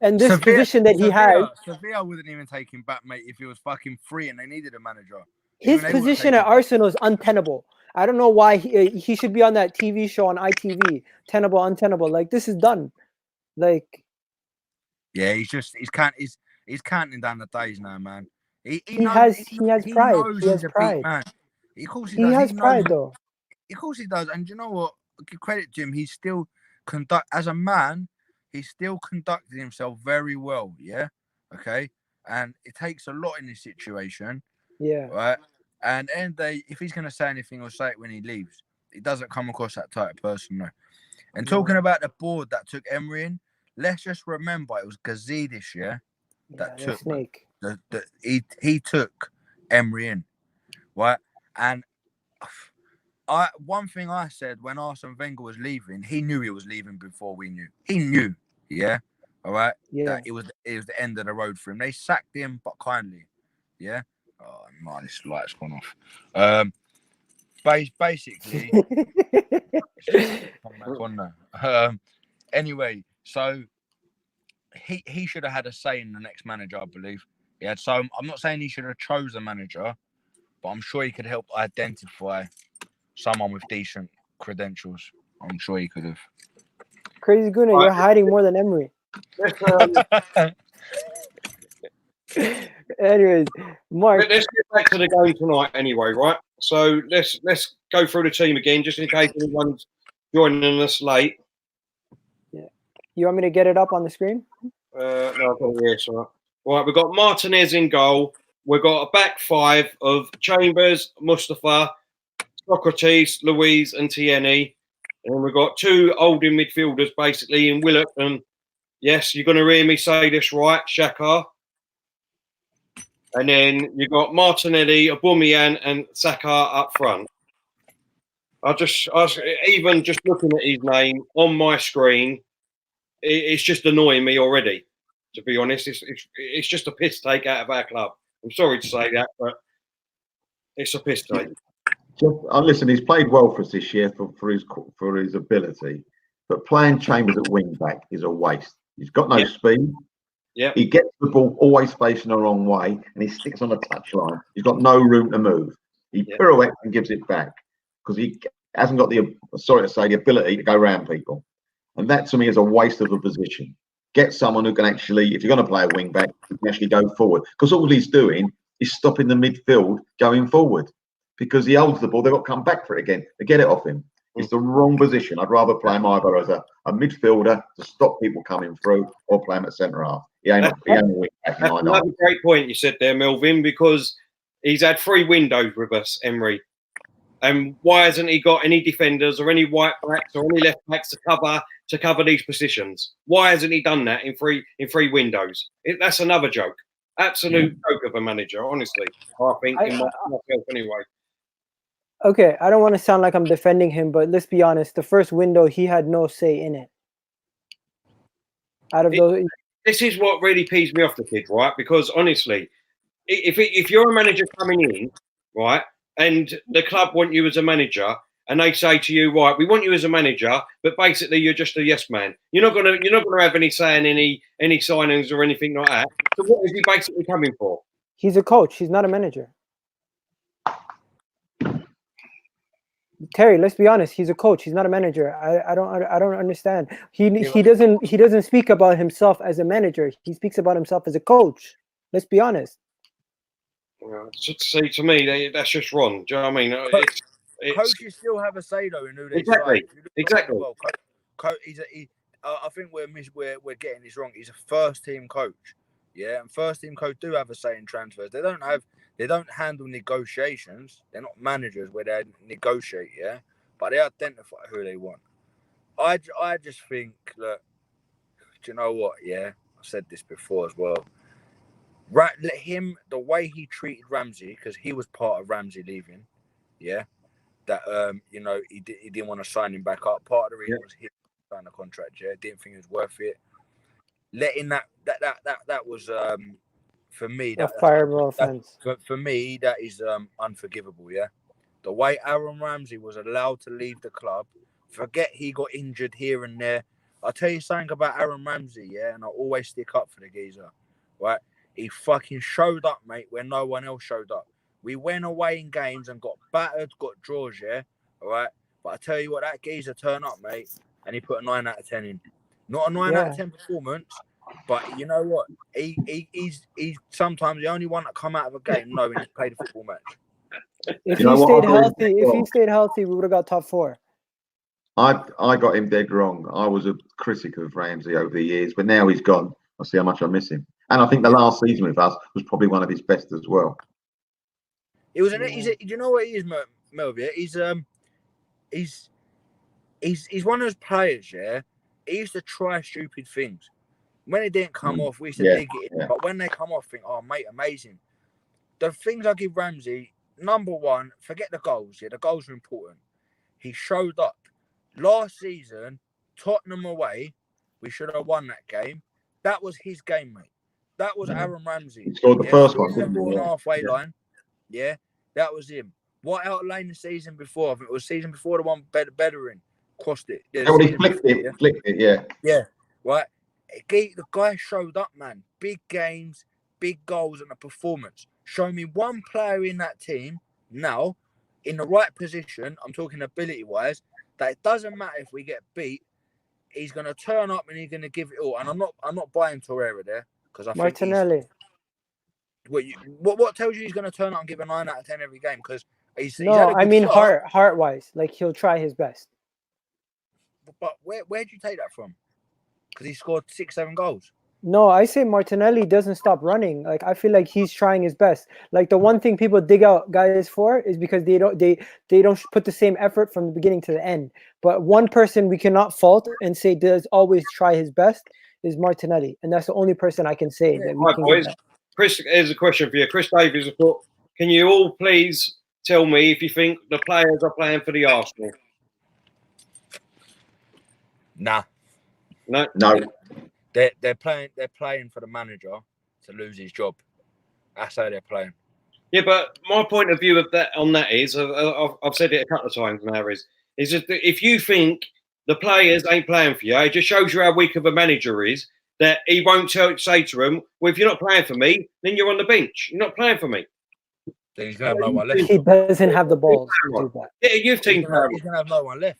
And this position that he had, Sevilla wouldn't even take him back, mate, if he was fucking free and they needed a manager. His position at Arsenal is untenable. I don't know why he should be on that TV show on ITV. Tenable, untenable. Like, this is done. Like, yeah, he's counting down the days now, man. He has pride. He has pride. Man. Of course he does. He has pride, though. Of course he does. And you know what? Give credit to him. He's still as a man. He's still conducted himself very well. Yeah. Okay. And it takes a lot in this situation. Yeah. Right. And end day, if he's going to say anything, he'll say it when he leaves. He doesn't come across that type of person, no. And talking about the board that took Emery in, let's just remember it was Gazidis, that took Snake. He took Emery in, right? And one thing I said when Arsene Wenger was leaving, he knew he was leaving before we knew. He knew, all right, that it was the end of the road for him. They sacked him, but kindly, yeah. Oh man, this light's gone off. Basically, come back on now. Anyway, so he should have had a say in the next manager, I believe. Yeah, so I'm not saying he should have chose a manager, but I'm sure he could help identify someone with decent credentials. I'm sure he could have. Crazy Guna, you're hiding more than Emery. Anyways, Mark. Let's get back to the game tonight anyway, right? So let's go through the team again, just in case anyone's joining us late. Yeah. You want me to get it up on the screen? No, I've got it here, sorry. Right, we've got Martinez in goal. We've got a back five of Chambers, Mustafa, Socrates, Louise, and Tierney. And we've got two holding midfielders, basically, in Willett. And yes, you're going to hear me say this right, Shaka. And then you've got Martinelli, Aubameyang, and Saka up front. Even just looking at his name on my screen, it's just annoying me already. To be honest, it's just a piss take out of our club. I'm sorry to say that, but it's a piss take. Listen, he's played well for us this year for his ability, but playing Chambers at wing back is a waste. He's got no speed. Yeah, he gets the ball always facing the wrong way, and he sticks on the touchline. He's got no room to move. He pirouettes and gives it back because he hasn't got the ability to go around people, and that to me is a waste of a position. Get someone who can actually, if you're going to play a wing back, who can actually go forward, because all he's doing is stopping the midfield going forward. Because he holds the ball, they've got to come back for it again to get it off him. It's the wrong position. I'd rather play him either as a midfielder to stop people coming through, or play him at centre half. He ain't a wing back. That's another great point you said there, Melvin, because he's had 3 windows with us, Emery. And why hasn't he got any defenders or any right backs or any left backs to cover these positions? Why hasn't he done that in three windows? That's another joke. Absolute joke of a manager, honestly. I think in myself anyway. Okay, I don't want to sound like I'm defending him, but let's be honest. The first window, he had no say in it. This is what really pees me off the kid, right? Because honestly, if you're a manager coming in, right, and the club want you as a manager, and they say to you, right, we want you as a manager, but basically you're just a yes man. You're not gonna have any say in any signings or anything like that. So what is he basically coming for? He's a coach. He's not a manager. Terry, let's be honest. He's a coach. He's not a manager. I don't understand. He doesn't speak about himself as a manager. He speaks about himself as a coach. Let's be honest. See, to me, that's just wrong. Do you know what I mean? Coaches still have a say though in who they exactly. Exactly. Well, I think we're getting this wrong. He's a first team coach, yeah, and first team coach do have a say in transfers. They don't handle negotiations. They're not managers where they negotiate, yeah, but they identify who they want. I just think that, do you know what? Yeah, I said this before as well. Right, let him, the way he treated Ramsey, because he was part of Ramsey leaving, yeah. That he didn't want to sign him back up. Part of the reason was he signed a contract, yeah. Didn't think it was worth it. Letting that was for me a fireable offense. For me, that is unforgivable, yeah. The way Aaron Ramsey was allowed to leave the club, forget he got injured here and there. I'll tell you something about Aaron Ramsey, yeah, and I always stick up for the geezer, right? He fucking showed up, mate, when no one else showed up. We went away in games and got battered, got draws, yeah, all right? But I tell you what, that geezer turned up, mate, and he put a 9 out of 10 in. Not a 9 out of 10 performance, but you know what? He's sometimes the only one that come out of a game knowing he's played a football match. If he stayed healthy, we would have got top 4. I got him dead wrong. I was a critic of Ramsey over the years, but now he's gone. I see how much I miss him. And I think the last season with us was probably one of his best as well. It was you know what he is, Melvin? He's one of those players, yeah. He used to try stupid things. When it didn't come off, we used to dig it in. Yeah. But when they come off, think, oh mate, amazing. The things I give Ramsey, number one, forget the goals, yeah. The goals are important. He showed up. Last season, Tottenham away, we should have won that game. That was his game, mate. That was Aaron Ramsey. He scored the first one. The ball halfway line. Yeah, that was him. White Hart Lane the season before, I think it was season before, the one better in, crossed it. Yeah, he flicked it, yeah. Yeah, right. The guy showed up, man. Big games, big goals, and a performance. Show me one player in that team now, in the right position. I'm talking ability-wise. That it doesn't matter if we get beat. He's gonna turn up and he's gonna give it all. And I'm not buying Torreira there because I Martinelli. think what tells you he's gonna turn up and give a 9 out of 10 every game? Because he's No, had a I good mean start, heart-wise. Like he'll try his best. But where'd you take that from? Because he scored 6-7 goals. No, I say Martinelli doesn't stop running. Like I feel like he's trying his best. Like the one thing people dig out guys for is because they don't put the same effort from the beginning to the end. But one person we cannot fault and say does always try his best is Martinelli, and that's the only person I can say that we Right, can boys. get that. Chris, here's a question for you. Chris Davies has put, can you all please tell me if you think the players are playing for the Arsenal? Nah. No. They're playing for the manager to lose his job. That's how they're playing. Yeah, but my point of view of that on that is, I've said it a couple of times now, is that if you think the players ain't playing for you, it just shows you how weak of a manager is, that he won't say to them, well, if you're not playing for me, then you're on the bench. You're not playing for me. Then he's gonna have no one left. He doesn't have the balls to do that. Yeah, you've team He's gonna have no one left.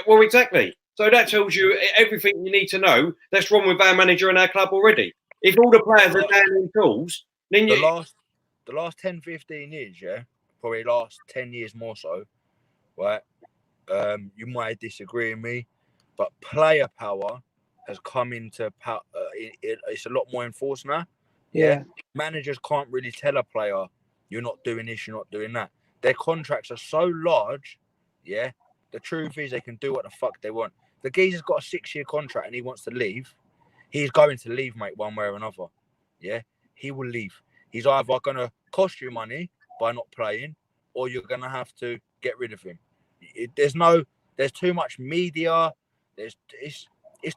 Well, exactly. So that tells you everything you need to know that's wrong with our manager and our club already. If all the players are down in tools, then The last 10, 15 years, yeah, probably last 10 years more so, right? You might disagree with me, but player power has come into power. It's a lot more enforced now. Yeah. Managers can't really tell a player, you're not doing this, you're not doing that. Their contracts are so large, yeah. The truth is they can do what the fuck they want. The geezer's got a 6-year contract and he wants to leave. He's going to leave, mate, one way or another. Yeah, he will leave. He's either going to cost you money by not playing, or you're going to have to get rid of him. There's too much media. It's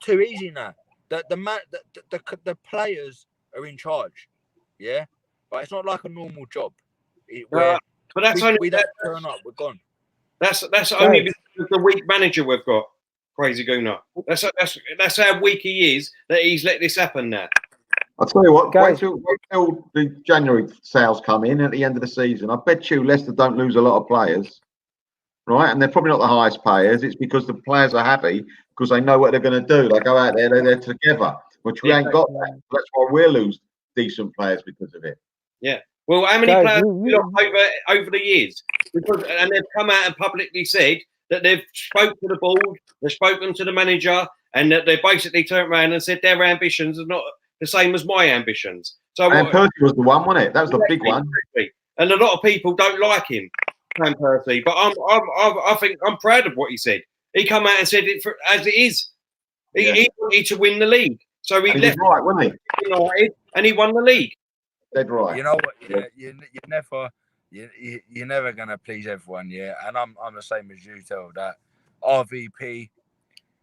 too easy now. The players are in charge. Yeah, but it's not like a normal job. But that's only we don't turn up. We're gone. That's only because of the weak manager we've got. Crazy Gooner. That's how weak he is that he's let this happen now. I'll tell you what, Guys. wait till the January sales come in at the end of the season. I bet you Leicester don't lose a lot of players, right? And they're probably not the highest payers. It's because the players are happy because they know what they're going to do. They go out there, they're together, which we ain't got that. That's why we'll lose decent players because of it. Yeah. Well, how many Guys, players have we lost over the years? And they've come out and publicly said that they've spoken to the board, they've spoken to the manager, and that they basically turned around and said their ambitions are not the same as my ambitions. So And Percy was the one, wasn't it? That was the big one. And a lot of people don't like him, Van Persie. But I think I'm proud of what he said. He come out and said it as it is. He wanted to win the league, so he left right, wasn't he? United and he won the league. Dead right. You know what? Yeah, you're never gonna please everyone, yeah. And I'm the same as you, tell that. RVP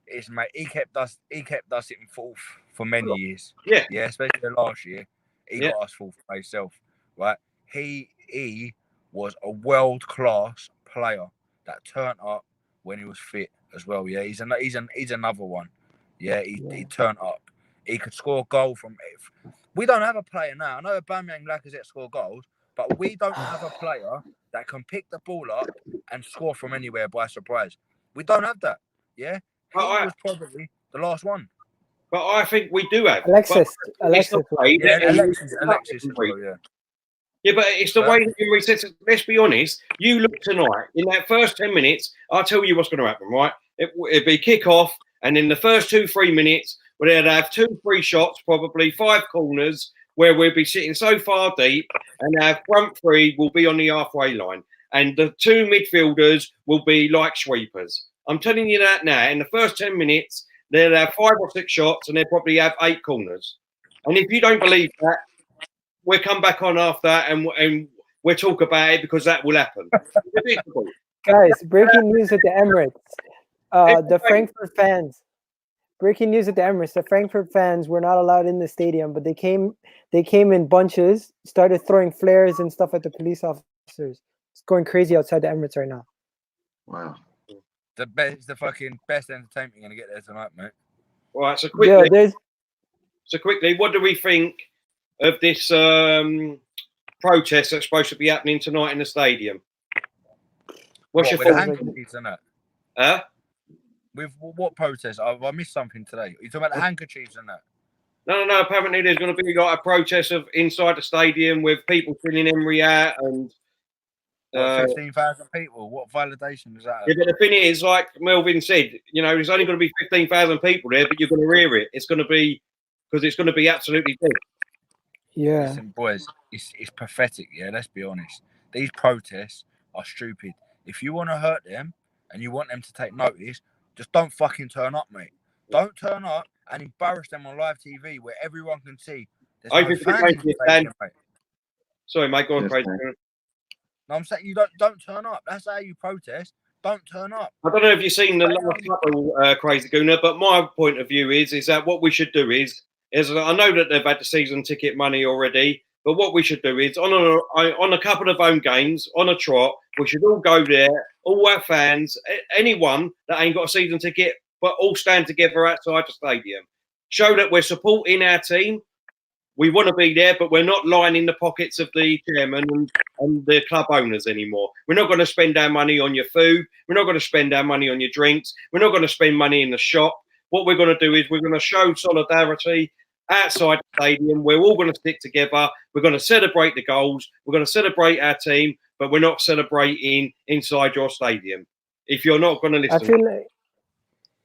is, mate. He kept us in fourth for many years. Yeah, especially last year. He got us fourth by himself, right? He was a world class player that turned up when he was fit as well. Yeah, he's another one. Yeah, he turned up. He could score a goal from. We don't have a player now. I know Aubameyang and Lacazette score goals, but we don't have a player that can pick the ball up and score from anywhere by surprise. We don't have that. Yeah, he was probably the last one. But I think we do have Alexis. Alexis. Yeah, but it's the way that you reset it. Let's be honest. You look tonight, in that first 10 minutes, I'll tell you what's going to happen, right? It'd be kick-off, and in the first 2-3 minutes, they'd have 2-3 shots, probably 5 corners, where we'll be sitting so far deep, and our front three will be on the halfway line. And the 2 midfielders will be like sweepers. I'm telling you that now. In the first 10 minutes, they'll have 5 or 6 shots, and they'll probably have 8 corners. And if you don't believe that, we'll come back on after and we'll talk about it because that will happen. Guys, breaking news at the Emirates. The Frankfurt fans. Breaking news at the Emirates. The Frankfurt fans were not allowed in the stadium, but they came in bunches, started throwing flares and stuff at the police officers. It's going crazy outside the Emirates right now. Wow. The fucking best entertainment you're gonna get there tonight, mate. All right. So Yeah, quickly, what do we think of this protest that's supposed to be happening tonight in the stadium? What's With your the thoughts? handkerchiefs and that? Huh? With what protest? I missed something today. You talking about the handkerchiefs and that? No. Apparently, there's going to be like a protest of inside the stadium with people filling Emery out and. 15,000 people. What validation is that? Yeah, but the thing is, like Melvin said, there's only going to be 15,000 people there, but you're going to hear it. It's going to be because it's going to be absolutely dead. yeah. Listen, boys, it's pathetic. Yeah, let's be honest. These protests are stupid. If you want to hurt them and you want them to take notice, just don't fucking turn up, mate. Don't turn up and embarrass them on live TV where everyone can see. There's I no think fans in the stadium, mate. Sorry, mate. Go on, Yes, Crazy. mate. No, I'm saying you don't turn up. That's how you protest. Don't turn up. I don't know if you've seen the last couple, Crazy Gooner, but my point of view is that what we should do is I know that they've had the season ticket money already, but what we should do is on a couple of home games, on a trot, we should all go there, all our fans, anyone that ain't got a season ticket, but all stand together outside the stadium. Show that we're supporting our team. We want to be there, but we're not lining the pockets of the chairman and the club owners anymore. We're not going to spend our money on your food. We're not going to spend our money on your drinks. We're not going to spend money in the shop. What we're going to do is we're going to show solidarity outside the stadium. We're all going to stick together. We're going to celebrate the goals. We're going to celebrate our team, but we're not celebrating inside your stadium. If you're not going to listen,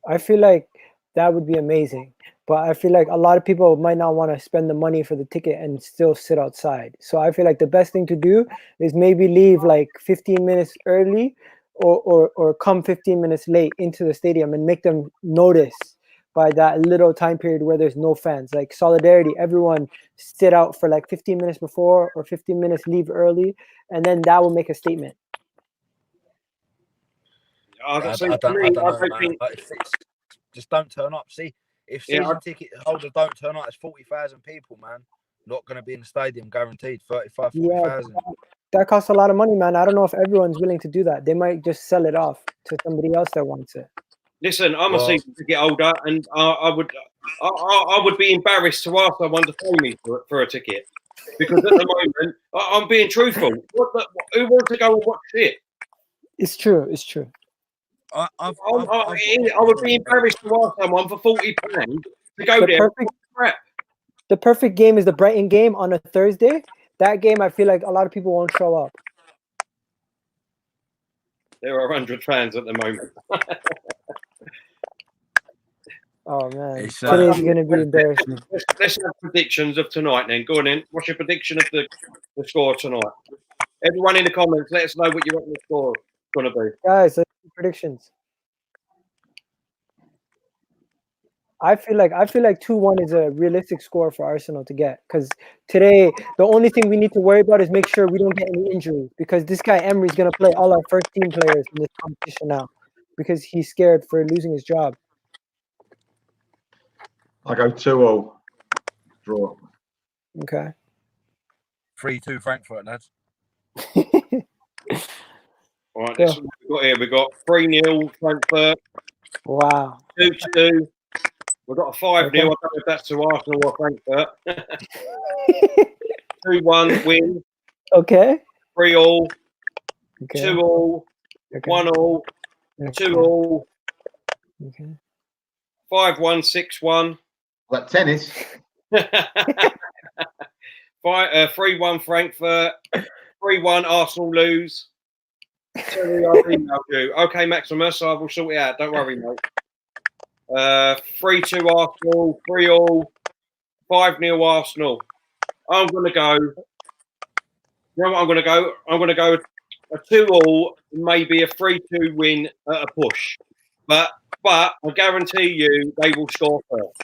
I feel like that would be amazing. But I feel like a lot of people might not want to spend the money for the ticket and still sit outside. So I feel like the best thing to do is maybe leave like 15 minutes early or come 15 minutes late into the stadium and make them notice by that little time period where there's no fans. Like solidarity, everyone sit out for like 15 minutes before or 15 minutes leave early, and then that will make a statement. I don't know, man. Just don't turn up. See, if season ticket holders don't turn up, it's 40,000 people, man. Not going to be in the stadium, guaranteed. 40,000. That costs a lot of money, man. I don't know if everyone's willing to do that. They might just sell it off to somebody else that wants it. Listen, I'm a season ticket holder, and I would be embarrassed to ask someone to pay me for a ticket because at the moment I'm being truthful. Who wants to go and watch it? It's true. It's true. I would be embarrassed to ask someone for £40 to go there. The perfect game is the Brighton game on a Thursday. That game, I feel like a lot of people won't show up. There are 100 fans at the moment. Oh man, today's gonna be embarrassing. Let's have predictions of tonight. Then go on in. What's your prediction of the score tonight? Everyone in the comments, let us know what you reckon the score is going to be. Guys, let's do predictions. I feel like 2-1 is a realistic score for Arsenal to get, because today the only thing we need to worry about is make sure we don't get any injuries, because this guy Emery's gonna play all our first team players in this competition now because he's scared for losing his job. I go 2-2 draw. Okay. 3-2 Frankfurt, lads. All right, this is what we got 3-0 Frankfurt. Wow. 2-2. We've got a 5-0. Okay. I don't know if that's to Arsenal or Frankfurt. 2-1 win. Okay. 3-all. Okay. 2-all. Okay. 1-all. Okay. 2-all. Okay. 5-1, 6-1. Like tennis. 3-1 Frankfurt. 3-1 Arsenal lose. Sorry, I've emailed you. Okay, Maximus, I will sort it out. Don't worry, mate. 3-2 Arsenal. 3-all. 5-0 Arsenal. I'm going to go. You know what I'm going to go? I'm going to go a 2-all, maybe a 3-2 win at a push. But I guarantee you they will score first.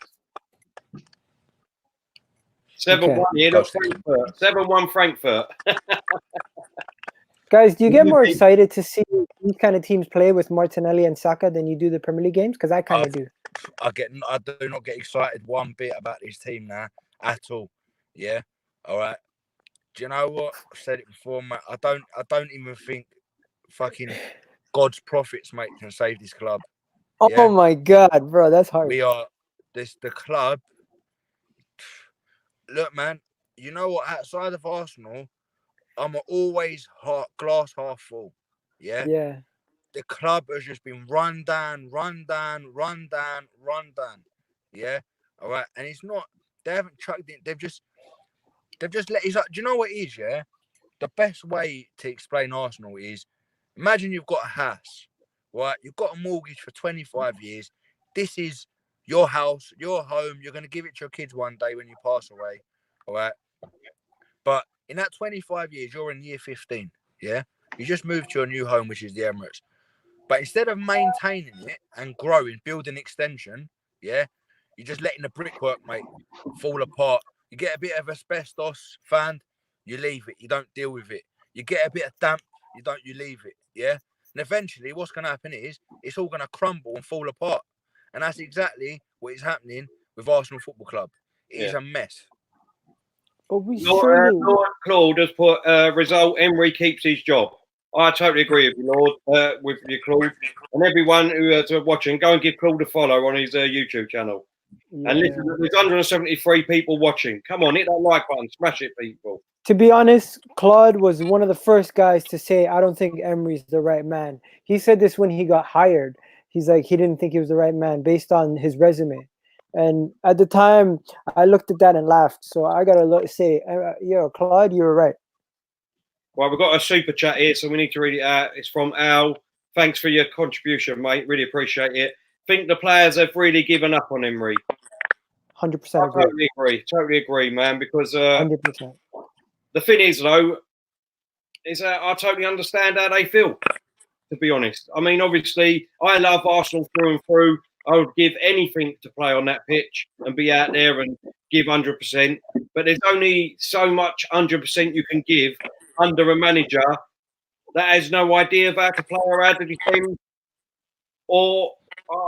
7-1 here, not Frankfurt. 7-1 Frankfurt. Guys, do you get more excited to see these kind of teams play with Martinelli and Saka than you do the Premier League games? Because I kind of do. I do not get excited one bit about this team now at all. Yeah, all right. Do you know what? I've said it before, mate. I don't even think fucking God's prophets, mate, can save this club. Oh my God, bro, that's hard. We are the club. Look, man, you know what? Outside of Arsenal, I'm always glass half full. Yeah. Yeah. The club has just been run down. Yeah. All right. And it's not, they haven't chucked it. They've just let, it's like, do you know what it is? Yeah. The best way to explain Arsenal is, imagine you've got a house, right? You've got a mortgage for 25 years. This is your house, your home. You're going to give it to your kids one day when you pass away. All right. But in that 25 years, you're in year 15. Yeah. You just moved to your new home, which is the Emirates. But instead of maintaining it and growing, building extension, yeah, you're just letting the brickwork, mate, fall apart. You get a bit of asbestos found, you leave it. You don't deal with it. You get a bit of damp, you leave it. Yeah. And eventually what's going to happen is it's all going to crumble and fall apart. And that's exactly what is happening with Arsenal Football Club. It is a mess. But we surely... Lord Claude has put result, Emery keeps his job. I totally agree with you, Lord, with you, Claude. And everyone who is watching, go and give Claude a follow on his YouTube channel. Yeah. And listen, there's 173 people watching. Come on, hit that like button, smash it, people. To be honest, Claude was one of the first guys to say, I don't think Emery's the right man. He said this when he got hired. He's like, he didn't think he was the right man based on his resume. And at the time, I looked at that and laughed. So I got to say, Claude, you were right. Well, we've got a super chat here, so we need to read it out. It's from Al. Thanks for your contribution, mate. Really appreciate it. Think the players have really given up on Emery. 100% agree. Totally agree, man. Because 100%. The thing is, though, is that I totally understand how they feel, to be honest. I mean, obviously, I love Arsenal through and through. I would give anything to play on that pitch and be out there and give 100%. But there's only so much 100% you can give under a manager that has no idea of how to play or how to defend. Or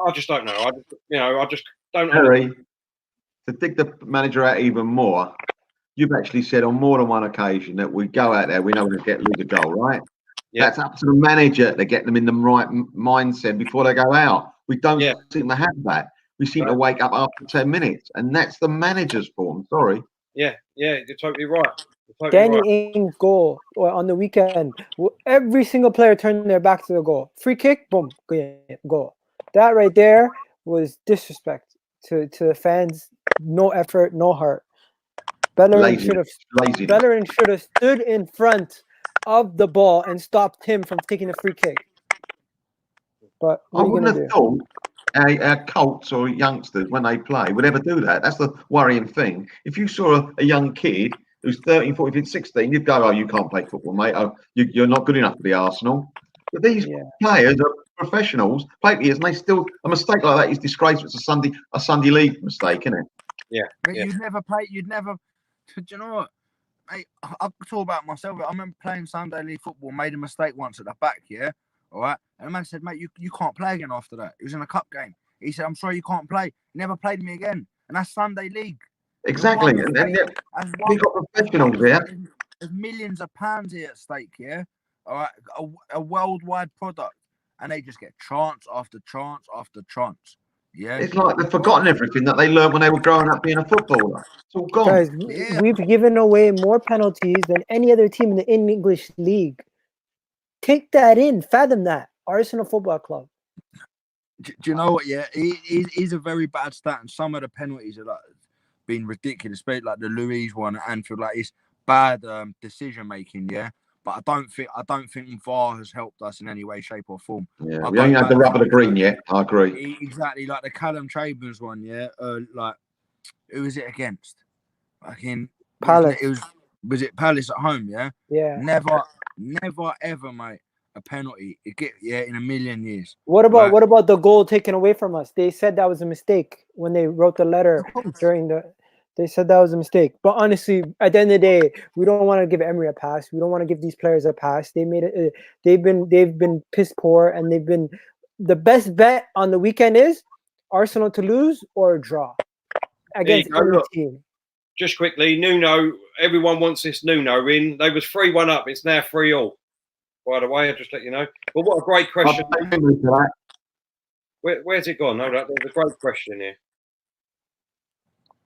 I just don't know. I just don't know. Harry, to dig the manager out even more, you've actually said on more than one occasion that we go out there, we know we're going to lose a goal, right? Yeah. That's up to the manager to get them in the right mindset before they go out. We don't seem to have that. We seem to wake up after 10 minutes, and that's the manager's form. Sorry. Yeah, you're totally right. Danny Ings' goal on the weekend, every single player turned their back to the goal. Free kick, boom, goal. That right there was disrespect to the fans. No effort, no heart. Bellerin should have stood in front of the ball and stopped him from taking a free kick. But I wouldn't have thought our Colts or youngsters, when they play, would ever do that. That's the worrying thing. If you saw a young kid who's 13, 14, 16, you'd go, oh, you can't play football, mate. Oh, you're not good enough for the Arsenal. But these players are professionals, players, and they still, a mistake like that is disgraceful. It's a Sunday league mistake, isn't it? Yeah. But you'd never, do you know what? I'll talk about myself. I remember playing Sunday league football, made a mistake once at the back, all right? And the man said, mate, you can't play again after that. It was in a cup game. He said, I'm sorry you can't play. He never played me again. And that's Sunday league. Exactly. And then we've got professionals here. There's millions of pounds here at stake, all right? A worldwide product. And they just get chance after chance after chance. Yeah. It's like they've forgotten everything that they learned when they were growing up being a footballer. It's all gone. Guys, we've given away more penalties than any other team in the English league. Take that in. Fathom that. Arsenal Football Club. Do you know what? Yeah, it is a very bad stat, and some of the penalties are been ridiculous. Especially like the Louise one at Anfield. Like, it's bad decision making. Yeah, but I don't think VAR has helped us in any way, shape, or form. Yeah, we ain't had the rub of the green yet. I agree. Exactly, like the Callum Chambers one. Yeah, like who was it against? Like in Palace. Was it Palace at home? Yeah. Yeah. Never ever, mate. A penalty, in a million years. What about the goal taken away from us? They said that was a mistake when they wrote the letter They said that was a mistake. But honestly, at the end of the day, we don't want to give Emery a pass. We don't want to give these players a pass. They made it. They've been piss poor, and they've been the best bet on the weekend is Arsenal to lose or a draw against any team. Just quickly, Nuno. Everyone wants this Nuno in. They was 3-1 up. It's now 3-3. By the way, I'll just let you know. But what a great question. Where's it gone? Hold up. There's a great question here.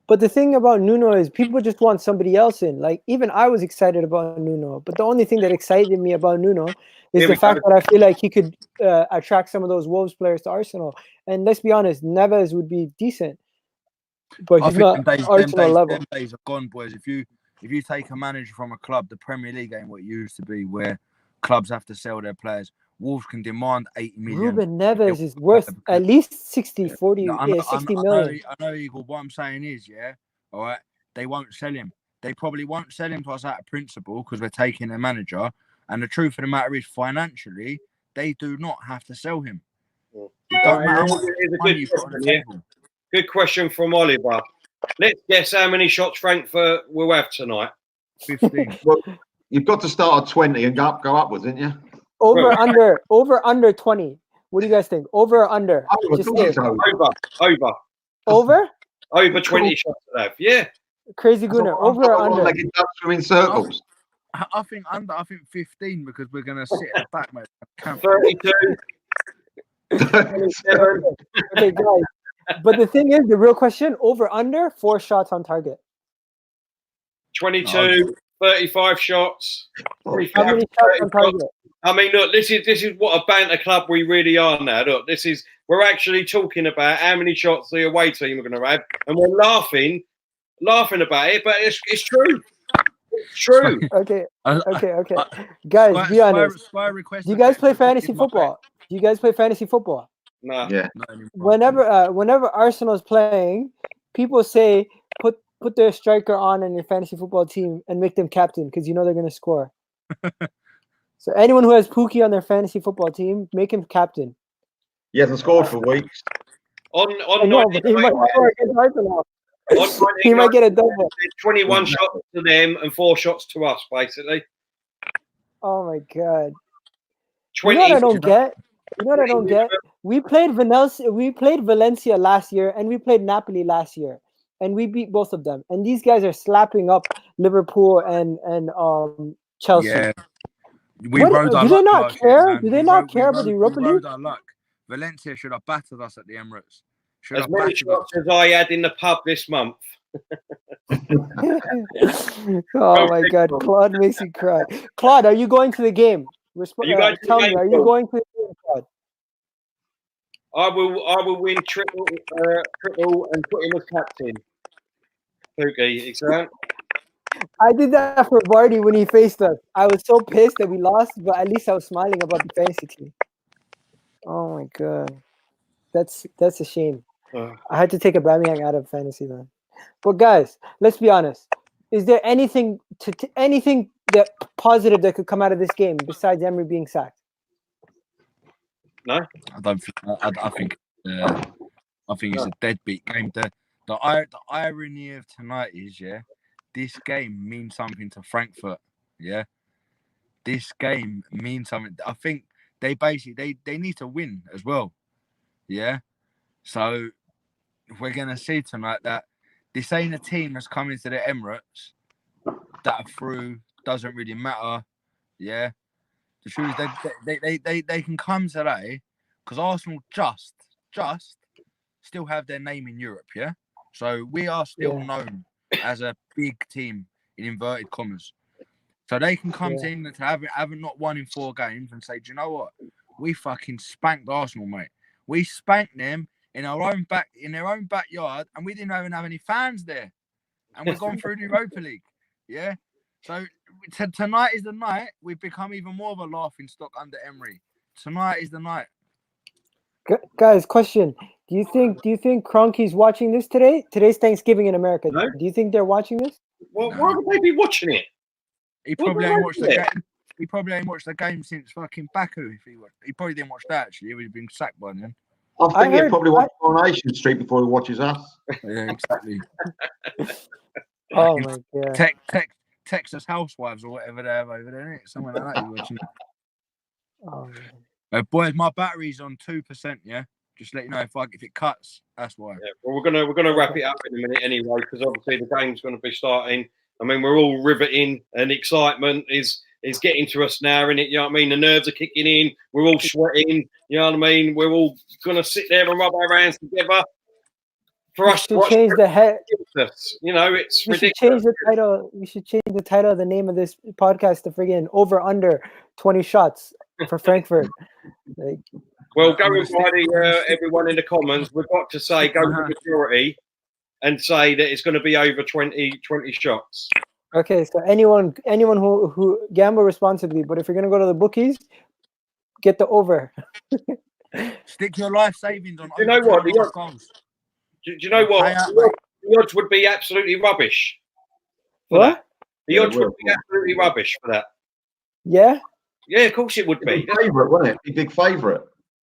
But the thing about Nuno is people just want somebody else in. Like, even I was excited about Nuno, but the only thing that excited me about Nuno is Here the we fact go. that I feel like he could attract some of those Wolves players to Arsenal. And let's be honest, Neves would be decent, but I he's think not Arsenal level. them days are gone, boys. If you take a manager from a club, the Premier League ain't what it used to be, where clubs have to sell their players. Wolves can demand 80 million. Ruben Neves is worth at least 60, 40, No, I know, 60 I million. know, Eagle. What I'm saying is, yeah, all right, they won't sell him. They probably won't sell him to us out of principle because we're taking a manager. And the truth of the matter is, financially, they do not have to sell him. It don't matter how much money you put on the table. Good question from Oliver. Let's guess how many shots Frankfurt will have tonight. 15. Well, you've got to start at 20 and go upwards, didn't you? Over under 20. What do you guys think? Over or under? Just say it. Over 20 shots to have. Yeah. Crazy Gunnar. Over or under? Like it does in circles. I think under. I think 15 because we're gonna sit at the back, mate. 32. 27. Okay, guys. But the thing is, the real question: over under 4 shots on target. 22. 35 shots. How many shots on target? I mean, look, this is what a banter club we really are now. Look, we're actually talking about how many shots the away team are going to have, and we're laughing about it, but it's true. It's true. Okay. Guys, be honest. Do you guys play fantasy football? No. Yeah. Whenever Arsenal's playing, people say put their striker on in your fantasy football team and make them captain because you know they're going to score. So anyone who has Pookie on their fantasy football team, make him captain. He hasn't scored for weeks. On No, but he might score against Arsenal. He might get a double. 21 shots to them and 4 shots to us, basically. Oh my god! 20. You know what I don't get? We played Valencia last year, and we played Napoli last year, and we beat both of them. And these guys are slapping up Liverpool and Chelsea. Yeah. Do they not care? Do they not care about the Europa League? Our luck. Valencia should have battered us at the Emirates. As many shots as I had in the pub this month. Oh my god, Claude makes me cry. Claude, are you going to the game? Tell me, are you going to the game, Claude? I will win triple and put him as captain. Pookie, excellent. I did that for Vardy when he faced us. I was so pissed that we lost, but at least I was smiling about the fantasy team. Oh my god, that's a shame. I had to take Aubameyang out of fantasy then. But guys, let's be honest. Is there anything that positive that could come out of this game besides Emery being sacked? No, I don't think. I think it's a deadbeat game. The irony of tonight is, this game means something to Frankfurt. Yeah, this game means something. I think they basically they need to win as well. Yeah, so we're gonna see tonight that this ain't a team that's coming to the Emirates that are through. Doesn't really matter. Yeah, the truth is they can come today because Arsenal just still have their name in Europe. Yeah, so we are still known as a big team in inverted commas. So they can come to England to haven't not won in 4 games and say, do you know what? We fucking spanked Arsenal, mate. We spanked them in their own backyard, and we didn't even have any fans there. And we've gone through the Europa League. Yeah. So tonight is the night we've become even more of a laughing stock under Emery. Tonight is the night. Guys, question. Do you think Kroenke's watching this today? Today's Thanksgiving in America. No. Do you think they're watching this? Well, why would they be watching it? He probably ain't watched the game. He probably ain't watched the game since fucking Baku. He probably didn't watch that actually. He would have been sacked by then. I think he'll probably watch Coronation Street before he watches us. Yeah, exactly. Oh my god. Texas Housewives or whatever they have over there, something like that. You're watching it. Oh man. Boys, my battery's on 2%. Yeah, just let you know if it cuts. That's why. Yeah, well, we're gonna wrap it up in a minute anyway, because obviously the game's going to be starting. I mean, we're all riveting, and excitement is getting to us now, innit? You know what I mean? The nerves are kicking in. We're all sweating. You know what I mean? We're all gonna sit there and rub our hands together for We us to should watch. change the head. You know, it's We should ridiculous. change the title. We should change the title of the name of this podcast to friggin' over under 20 shots for Frankfurt. Like, Well, I'm going gonna by stick- everyone in the comments, we've got to say go to majority and say that it's going to be over 20 shots. okay, so anyone who gamble responsibly, but if you're gonna go to the bookies, get the over. Stick your life savings on. Do you know what? over 2.5 goals. Do you know what? Pay out, mate. The odds would be absolutely rubbish for What? that. The Yeah, odds would be absolutely rubbish for that. Yeah. Yeah, of course it would be. Big favourite, wasn't it? Big favourite.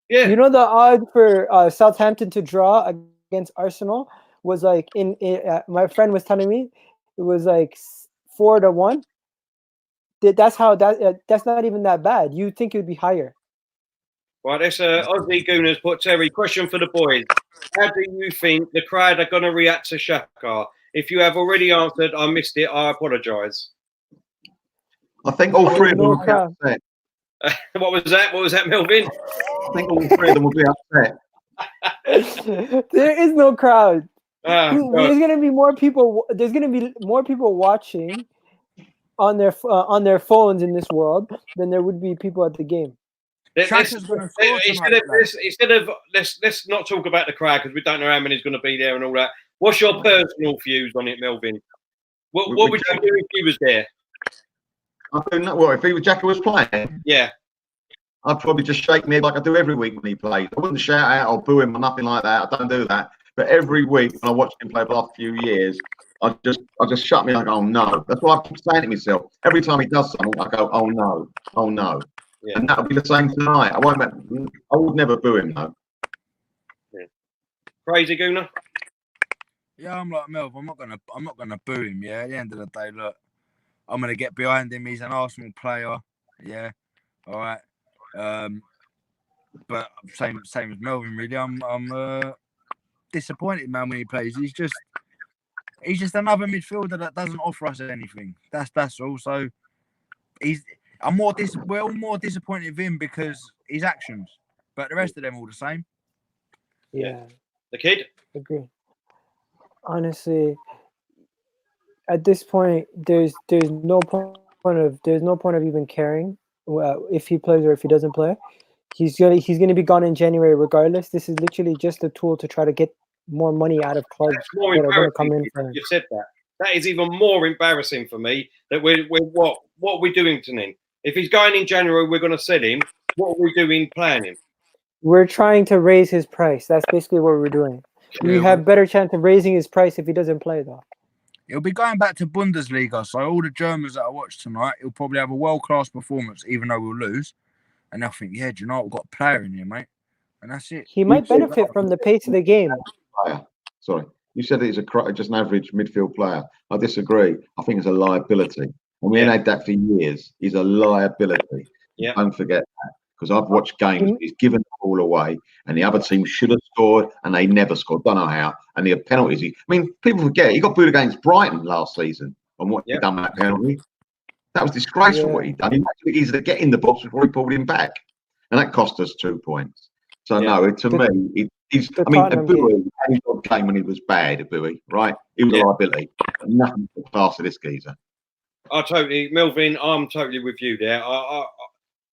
Yeah. You know the odds for Southampton to draw against Arsenal was like my friend was telling me it was like 4-1. That's not even that bad. You think it would be higher? Right, that's Aussie Gooners put Terry. Question for the boys. How do you think the crowd are going to react to Shaka? If you have already answered, I missed it. I apologise. I think all three of them No will be crowd. upset. What was that? What was that, Melvin? I think all three of them will be upset. There is no crowd. God. There's gonna be more people. There's gonna be more people watching on their phones in this world than there would be people at the game. Shaka's gonna score tonight, Instead of let's not talk about the crowd because we don't know how many's going to be there and all that. What's your personal views on it, Melvin? What would you do if he was there? I don't know. Well, if he was Jacko was playing, Yeah. I'd probably just shake me like I do every week when he plays. I wouldn't shout out or boo him or nothing like that. I don't do that. But every week when I watch him play for the last few years, I just shut me like, oh no. That's what I keep saying to myself. Every time he does something, I go, oh no, oh no. Yeah. And that'll be the same tonight. I would never boo him though. Yeah. Crazy Gooner. Yeah, I'm like Melv. I'm not gonna boo him. Yeah, at the end of the day, look, I'm gonna get behind him. He's an Arsenal player. Yeah, all right. But same as Melvin. Really, I'm disappointed, man, when he plays. He's just another midfielder that doesn't offer us anything. That's all. So we're all more disappointed with him because his actions, but the rest of them all the same. Yeah. The kid. Agree. Honestly, at this point, there's no point of even caring if he plays or if he doesn't play. He's gonna be gone in January regardless. This is literally just a tool to try to get more money out of clubs that are going to come in for him. You said that. That is even more embarrassing for me. That we're what are we doing to him? If he's going in January, we're going to sell him. What are we doing playing him? We're trying to raise his price. That's basically what we're doing. We have better chance of raising his price if he doesn't play, though. He'll be going back to Bundesliga, so all the Germans that I watched tonight, he'll probably have a world-class performance, even though we'll lose. And they'll think, yeah, do you know what? We've got a player in here, mate. And that's it. He might benefit from the pace of the game. Sorry. You said he's just an average midfield player. I disagree. I think it's a liability. And we ain't had that for years. He's a liability. Yeah. Don't forget that. Because I've watched games, he's given the ball away, and the other team should have scored, and they never scored. Don't know how. And the penalties. People forget he got booed against Brighton last season on what he done with that penalty. That was disgraceful what he done. He had to easily get in the box before he pulled him back, and that cost us 2 points. So no, to me, he's. A Bowie had his odd game when he was bad. A Bowie, right? He was a liability. Nothing to pass to this geezer. Melvin. I'm totally with you there.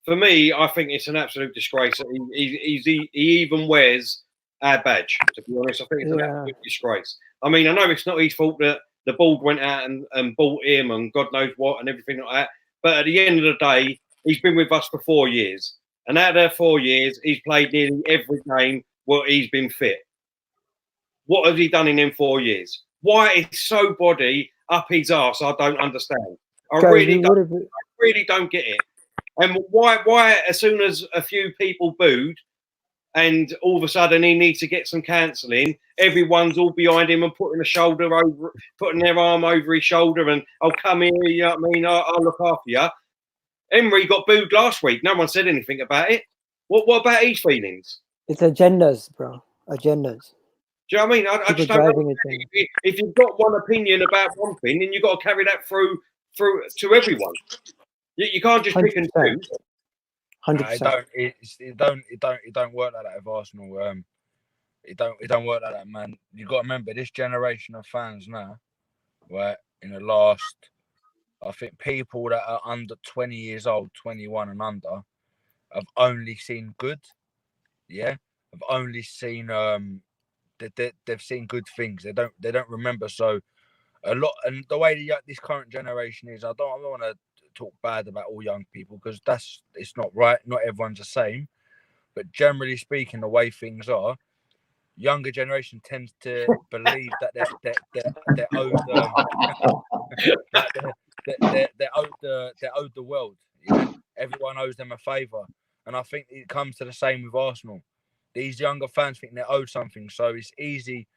For me, I think it's an absolute disgrace. He even wears our badge. To be honest, I think it's an absolute disgrace. I know it's not his fault that the board went out and bought him and God knows what and everything like that. But at the end of the day, he's been with us for 4 years. And out of 4 years, he's played nearly every game where he's been fit. What has he done in them 4 years? Why is so body up his arse? I don't understand. I really don't get it. And why as soon as a few people booed and all of a sudden he needs to get some cancelling, everyone's all behind him and putting their arm over his shoulder and, oh, come here, you know what I mean? I'll look after you. Emery got booed last week. No one said anything about it. What about his feelings? It's agendas, bro. Agendas. Do you know what I mean? I just don't know. If you've got one opinion about one thing, then you've got to carry that through to everyone. You can't just pick and choose. 100%. It don't work like that with Arsenal. It don't work like that, man. You got to remember this generation of fans now, right? In the last, I think people that are under 20 years old, 21 and under, have only seen good. Yeah, have only seen they've seen good things. They don't remember. So a lot, and the way this current generation is, I don't want to talk bad about all young people because it's not right. Not everyone's the same, but generally speaking, the way things are, younger generation tends to believe that they're owed they're owed the world. Yeah, everyone owes them a favour, and I think it comes to the same with Arsenal. These younger fans think they're owed something, so it's easy.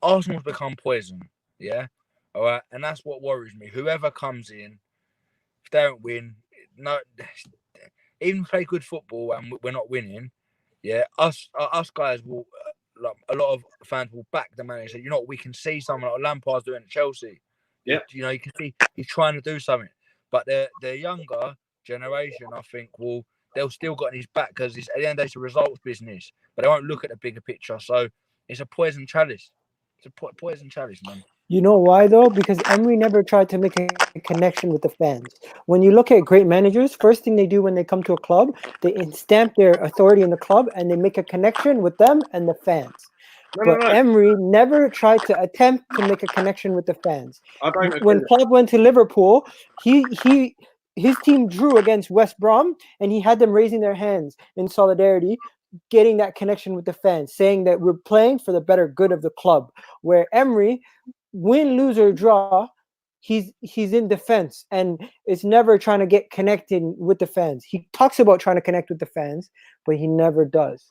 Arsenal's become poison. Yeah, all right, and that's what worries me. Whoever comes in, if they don't win, no, even play good football and we're not winning. Yeah, us guys will, like a lot of fans will back the manager. Say, you know what, we can see someone like Lampard's doing at Chelsea. Yeah, you know, you can see he's trying to do something. But the younger generation, I think, they'll still got in his back because at the end of the day, it's a results business. But they won't look at the bigger picture. So it's a poison chalice. It's a poison chalice, man. You know why though? Because Emery never tried to make a connection with the fans. When you look at great managers, first thing they do when they come to a club, they stamp their authority in the club and they make a connection with them and the fans. no. Emery never tried to attempt to make a connection with the fans. I don't agree. When Klopp went to Liverpool, his team drew against West Brom and he had them raising their hands in solidarity, getting that connection with the fans, saying that we're playing for the better good of the club. Where Emery, win, lose, or draw, he's in defense and it's never trying to get connected with the fans. He talks about trying to connect with the fans, but he never does.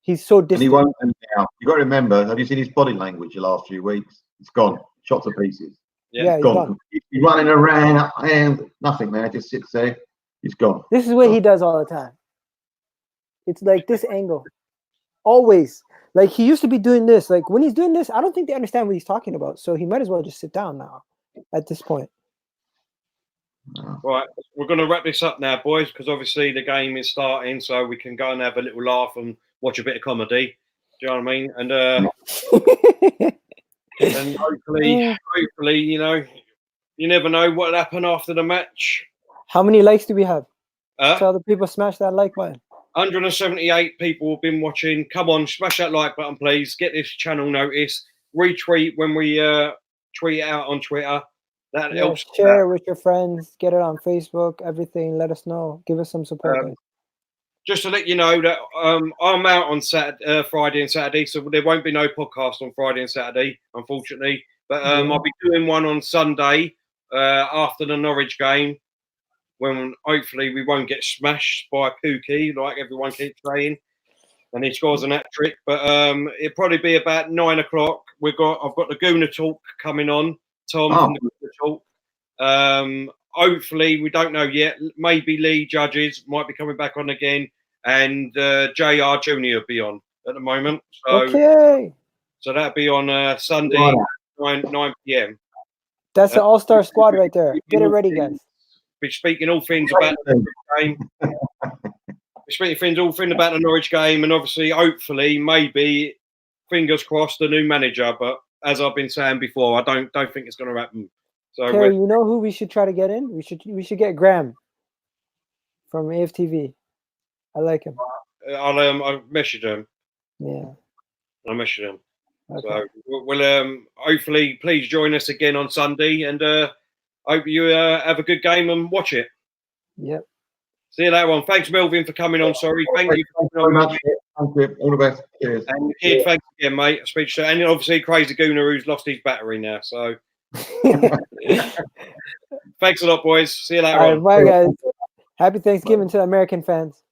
He's so distant. And he won't now. You got to remember, have you seen his body language the last few weeks? It's gone. Shot to pieces. Yeah, he's gone. gone. He's running around and nothing, man. Just sits there. He's gone. This is what he does all the time. It's like this angle. Always. Like he used to be doing this. Like when he's doing this, I don't think they understand what he's talking about. So he might as well just sit down now at this point. Right, we're going to wrap this up now, boys, because obviously the game is starting, so we can go and have a little laugh and watch a bit of comedy. Do you know what I mean? And and hopefully, you know, you never know what'll happen after the match. How many likes do we have? Tell the people smash that like button. 178 people have been watching. Come on, smash that like button, please. Get this channel noticed. Retweet when we tweet it out on Twitter. That helps. Share it with your friends. Get it on Facebook. Everything. Let us know. Give us some support. Guys. Just to let you know that I'm out on Friday and Saturday, so there won't be no podcast on Friday and Saturday, unfortunately. But I'll be doing one on Sunday after the Norwich game, when hopefully we won't get smashed by Pookie like everyone keeps saying, and he scores an hat trick. But it'll probably be about 9 o'clock. I've got the Gooner Talk coming on. Tom from the Gooner Talk. Hopefully, we don't know yet. Maybe Lee Judges might be coming back on again, and JR Junior will be on at the moment. So, so that'll be on Sunday, 9 p.m. That's an all-star squad right there. Get it ready, guys. We're speaking all things about the Norwich game. We're speaking all things about the Norwich game, and obviously, hopefully, maybe, fingers crossed, the new manager. But as I've been saying before, I don't think it's going to happen. So, Terry, you know who we should try to get in? We should get Graham from AFTV. I like him. I'll message him. Yeah, I'll message him. Okay. So we'll hopefully please join us again on Sunday, and hope you have a good game and watch it. Yep. See you later on. Thanks, Melvin, for coming on. Sorry, thank you very much. Thank you. All the best. Cheers. And Kid, thanks again, mate. I speak to you. And obviously, Crazy Gooner, who's lost his battery now. So thanks a lot, boys. See you later on. Bye, guys. Happy Thanksgiving to American fans.